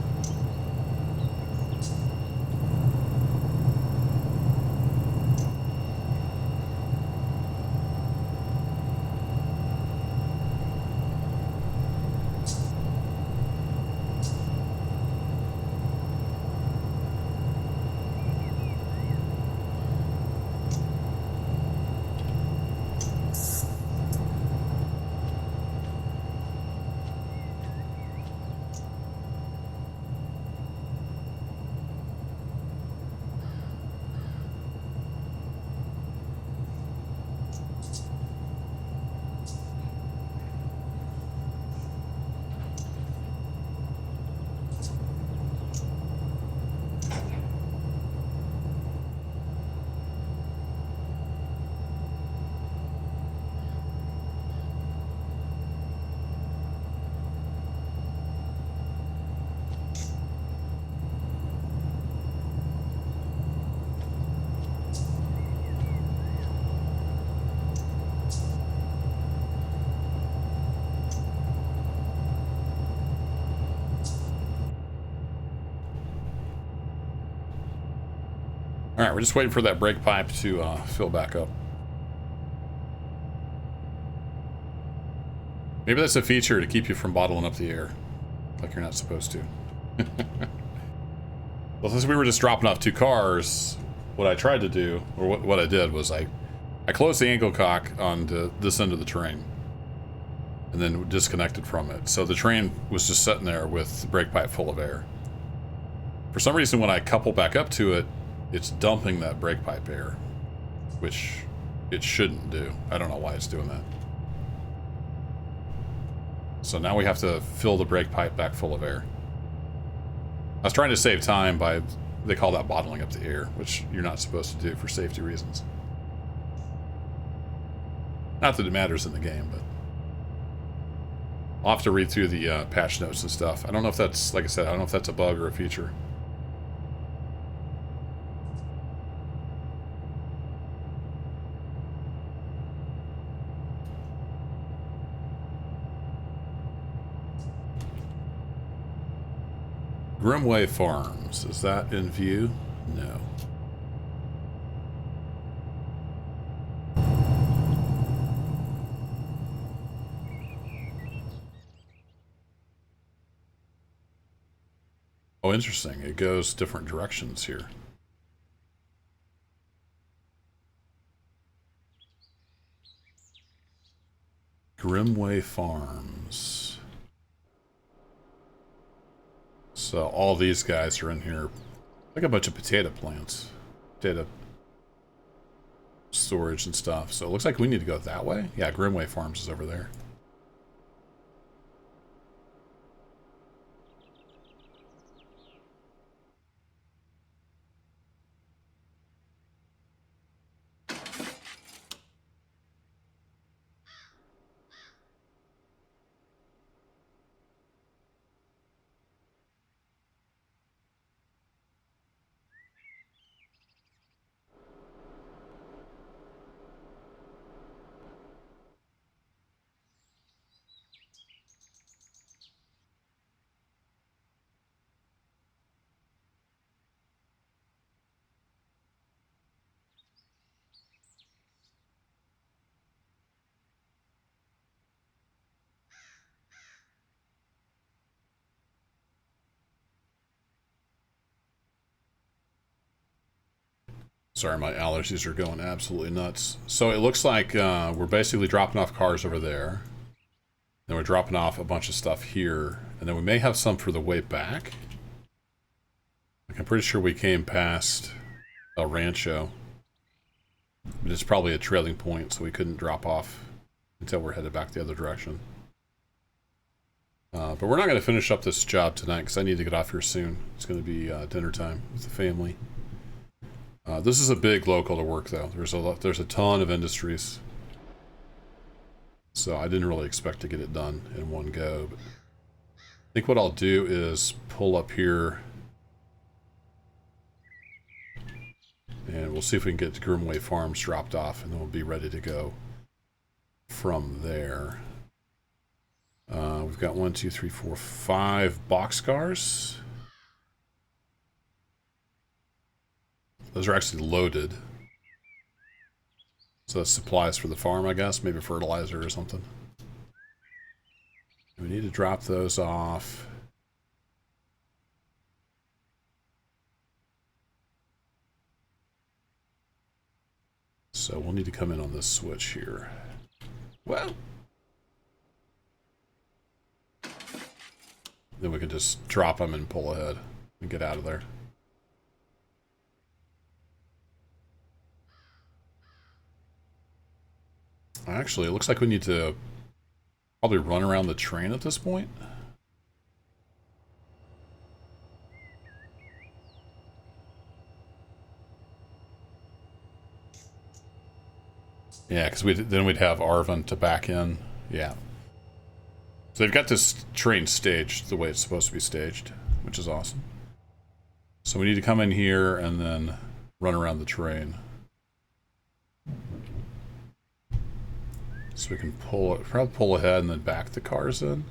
Speaker 1: Alright, we're just waiting for that brake pipe to fill back up. Maybe that's a feature to keep you from bottling up the air. Like you're not supposed to. Well, since we were just dropping off two cars, what I tried to do, or what I did was I closed the ankle cock onto this end of the train. And then disconnected from it. So the train was just sitting there with the brake pipe full of air. For some reason, when I couple back up to it, it's dumping that brake pipe air, which it shouldn't do. I don't know why it's doing that. So now we have to fill the brake pipe back full of air. I was trying to save time by, they call that bottling up the air, which you're not supposed to do for safety reasons. Not that it matters in the game, but I'll have to read through the patch notes and stuff. I don't know if that's, like I said, I don't know if that's a bug or a feature. Grimway Farms. Is that in view? No. Oh, interesting. It goes different directions here. Grimway Farms. So all these guys are in here. Like a bunch of potato plants. Potato storage and stuff. So it looks like we need to go that way. Yeah, Grimway Farms is over there. Sorry, my allergies are going absolutely nuts. So it looks like we're basically dropping off cars over there. Then we're dropping off a bunch of stuff here. And then we may have some for the way back. Like, I'm pretty sure we came past El Rancho. But it's probably a trailing point, so we couldn't drop off until we're headed back the other direction. But we're not going to finish up this job tonight because I need to get off here soon. It's going to be dinner time with the family. This is a big local to work, though. There's a ton of industries. So I didn't really expect to get it done in one go. But I think what I'll do is pull up here. And we'll see if we can get Grimway Farms dropped off. And then we'll be ready to go from there. We've got 1, 2, 3, 4, 5 boxcars. Those are actually loaded. So that's supplies for the farm, I guess. Maybe fertilizer or something. We need to drop those off. So we'll need to come in on this switch here. Well. Then we can just drop them and pull ahead and get out of there. Actually, it looks like we need to probably run around the train at this point. Yeah, because then we'd have Arvin to back in. Yeah. So they've got this train staged the way it's supposed to be staged, which is awesome. So we need to come in here and then run around the train. So we can probably pull ahead and then back the cars in.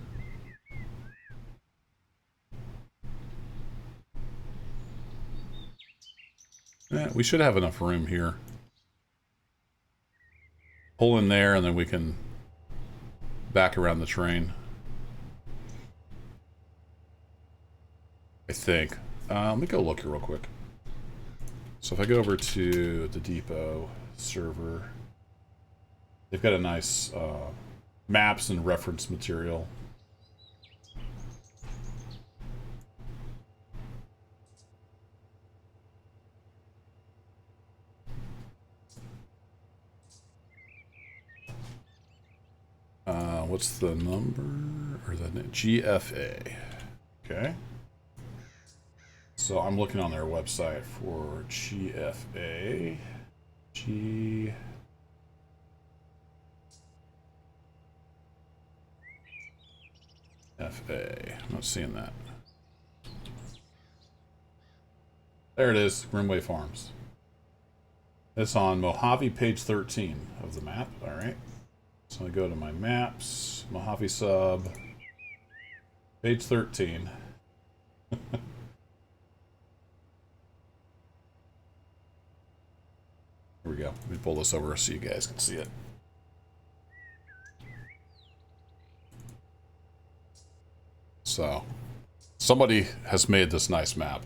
Speaker 1: Yeah, we should have enough room here. Pull in there and then we can back around the train. I think. Let me go look here real quick. So if I go over to the depot server, they've got a nice maps and reference material. What's the number or the GFA? Okay. So I'm looking on their website for GFA. GFA. I'm not seeing that. There it is, Grimway Farms. It's on Mojave page 13 of the map. All right. So I go to my maps, Mojave Sub, page 13. pull this over so you guys can see it. So, somebody has made this nice map.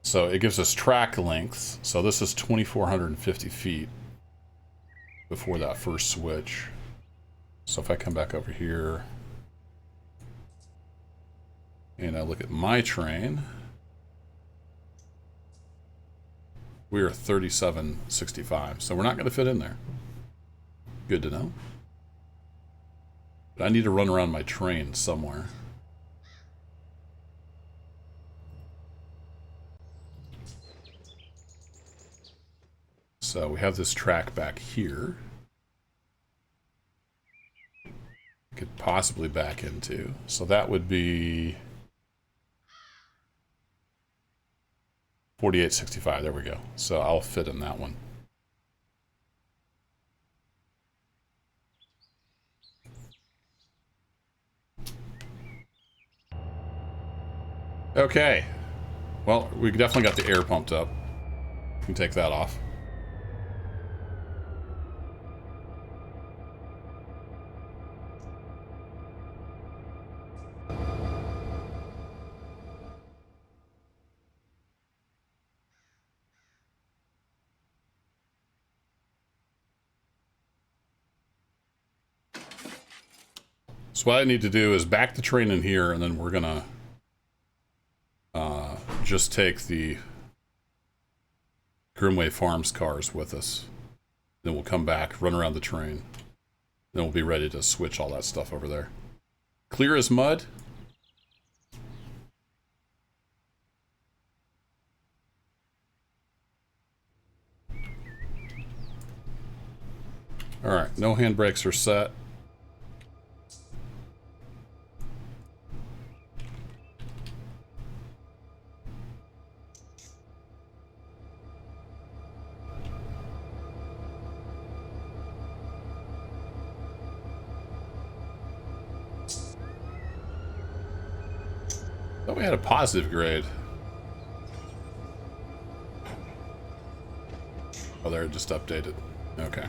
Speaker 1: So it gives us track length. So this is 2,450 feet before that first switch. So if I come back over here and I look at my train, we are 3765. So we're not going to fit in there. Good to know. But I need to run around my train somewhere. So we have this track back here. Could possibly back into. So that would be 4865. There we go. So I'll fit in that one. Okay. Well, we definitely got the air pumped up. We can take that off. So what I need to do is back the train in here, and then we're gonna just take the Grimway Farms cars with us. Then we'll come back, run around the train. Then we'll be ready to switch all that stuff over there. Clear as mud. All right, no handbrakes are set. Thought we had a positive grade. Oh, they're just updated. Okay.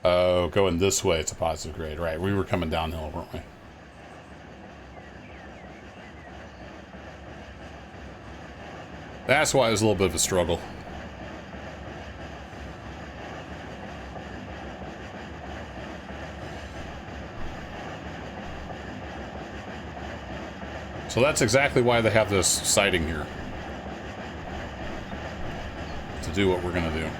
Speaker 1: Oh, going this way, it's a positive grade. Right, we were coming downhill, weren't we? That's why it was a little bit of a struggle. So that's exactly why they have this siding here. To do what we're going to do.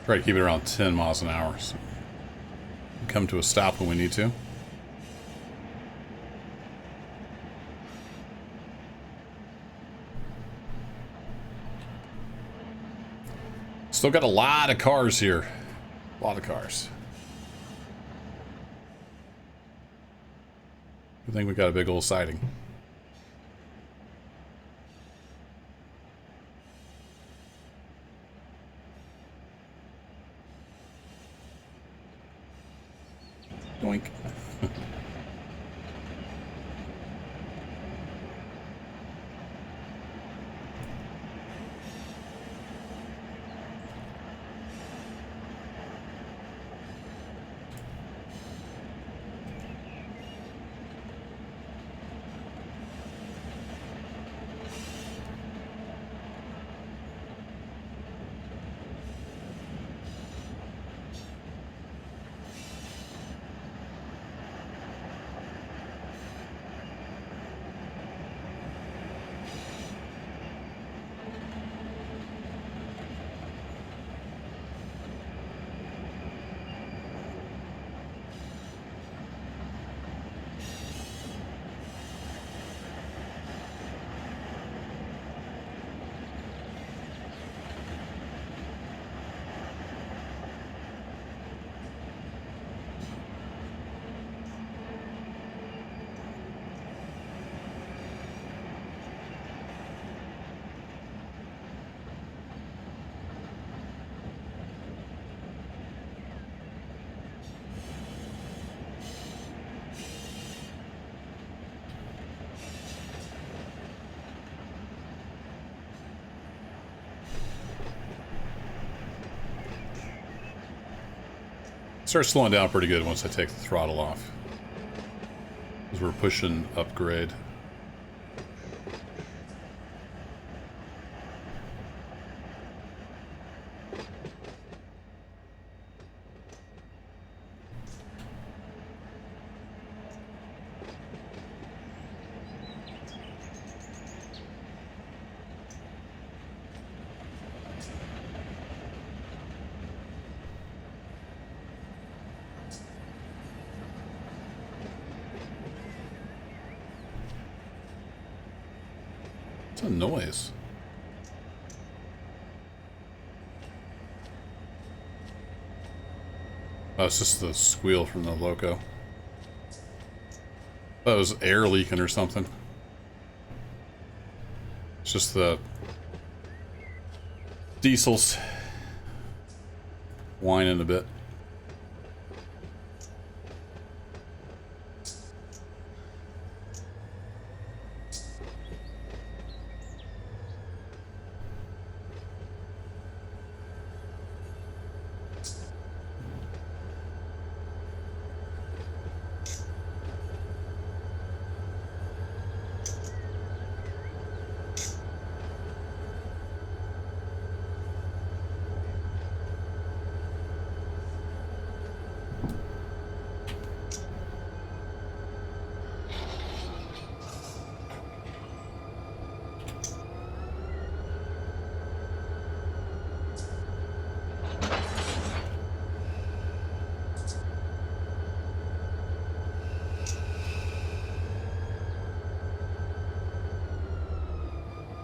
Speaker 1: Try to keep it around 10 miles an hour. So come to a stop when we need to. Still got a lot of cars here. A lot of cars. I think we got a big old siding. Doink. Starts slowing down pretty good once I take the throttle off. Because we're pushing upgrade. What's a noise? Oh, it's just the squeal from the loco. That was air leaking or something. It's just the diesels whining a bit.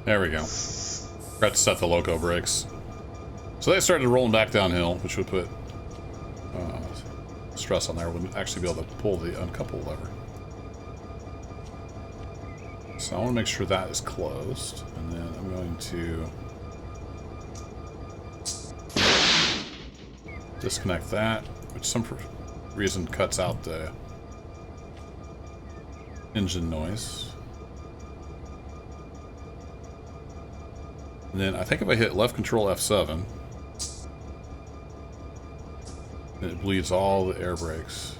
Speaker 1: There we go. Forgot to set the loco brakes. So they started rolling back downhill, which would put stress on there. Wouldn't actually be able to pull the uncouple lever. So I want to make sure that is closed. And then I'm going to disconnect that, which some reason cuts out the engine noise. And then I think if I hit left control F7, then it bleeds all the air brakes.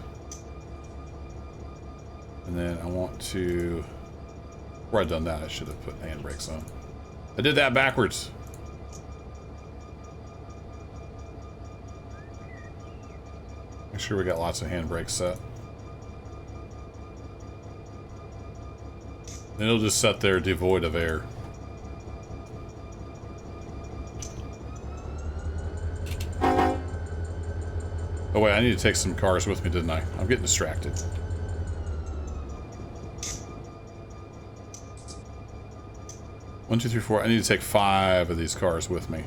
Speaker 1: And then I want to, before I'd done that, I should have put hand brakes on. I did that backwards. Make sure we got lots of hand brakes set. Then it'll just sit there devoid of air. Oh wait, I need to take some cars with me, didn't I? I'm getting distracted. One, two, three, four. I need to take 5 of these cars with me.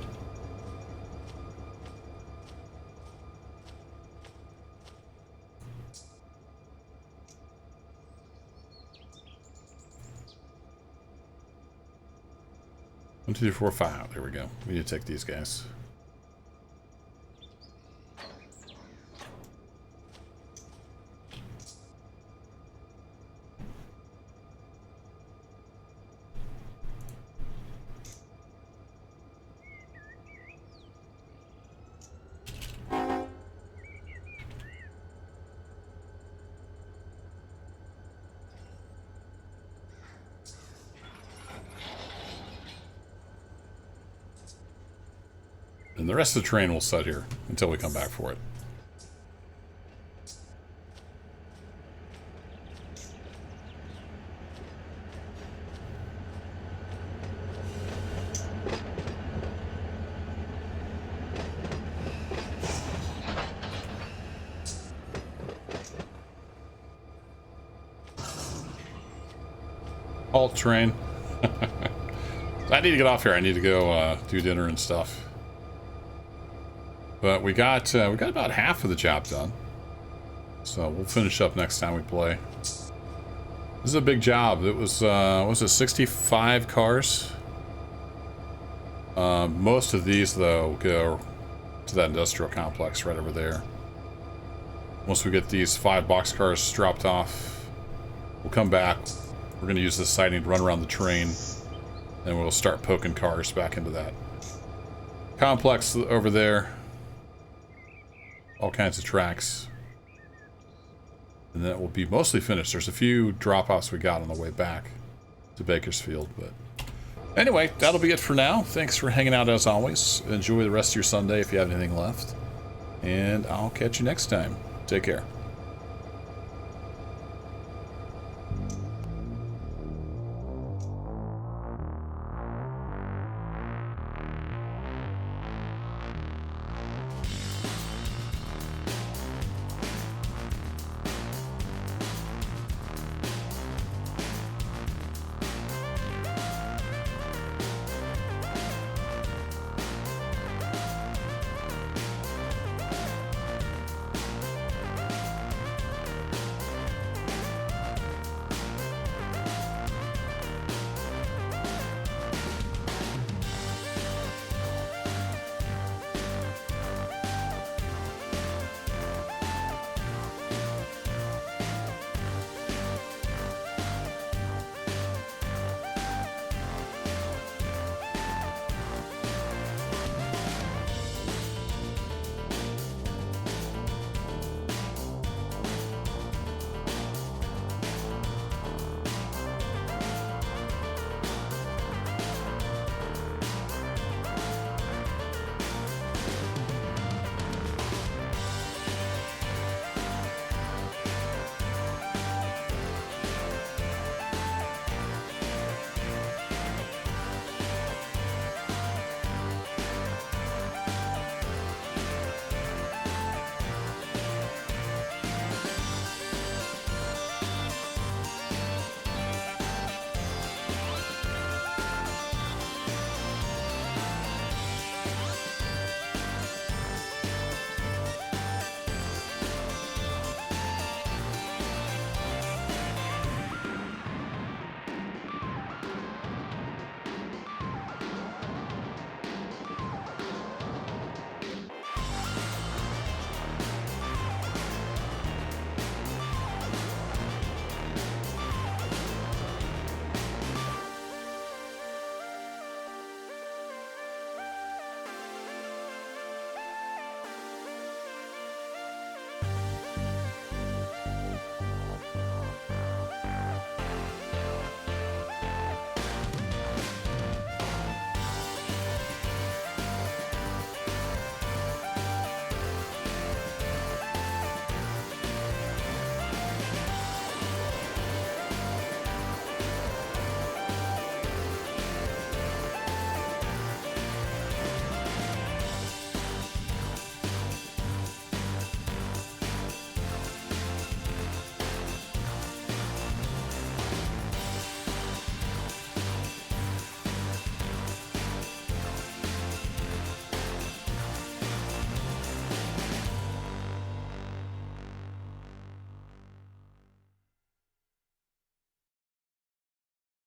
Speaker 1: One, two, three, four, 5. There we go. We need to take these guys. And the rest of the train will sit here until we come back for it. Halt train. I need to get off here. I need to go do dinner and stuff. But we got about half of the job done. So we'll finish up next time we play. This is a big job. It was it 65 cars? Most of these though go to that industrial complex right over there. Once we get these 5 boxcars dropped off, we'll come back. We're going to use this sighting to run around the train, and we'll start poking cars back into that complex over there. All kinds of tracks. And then it will be mostly finished. There's a few drop-offs we got on the way back to Bakersfield, but anyway, that'll be it for now. Thanks for hanging out as always. Enjoy the rest of your Sunday if you have anything left. And I'll catch you next time. Take care.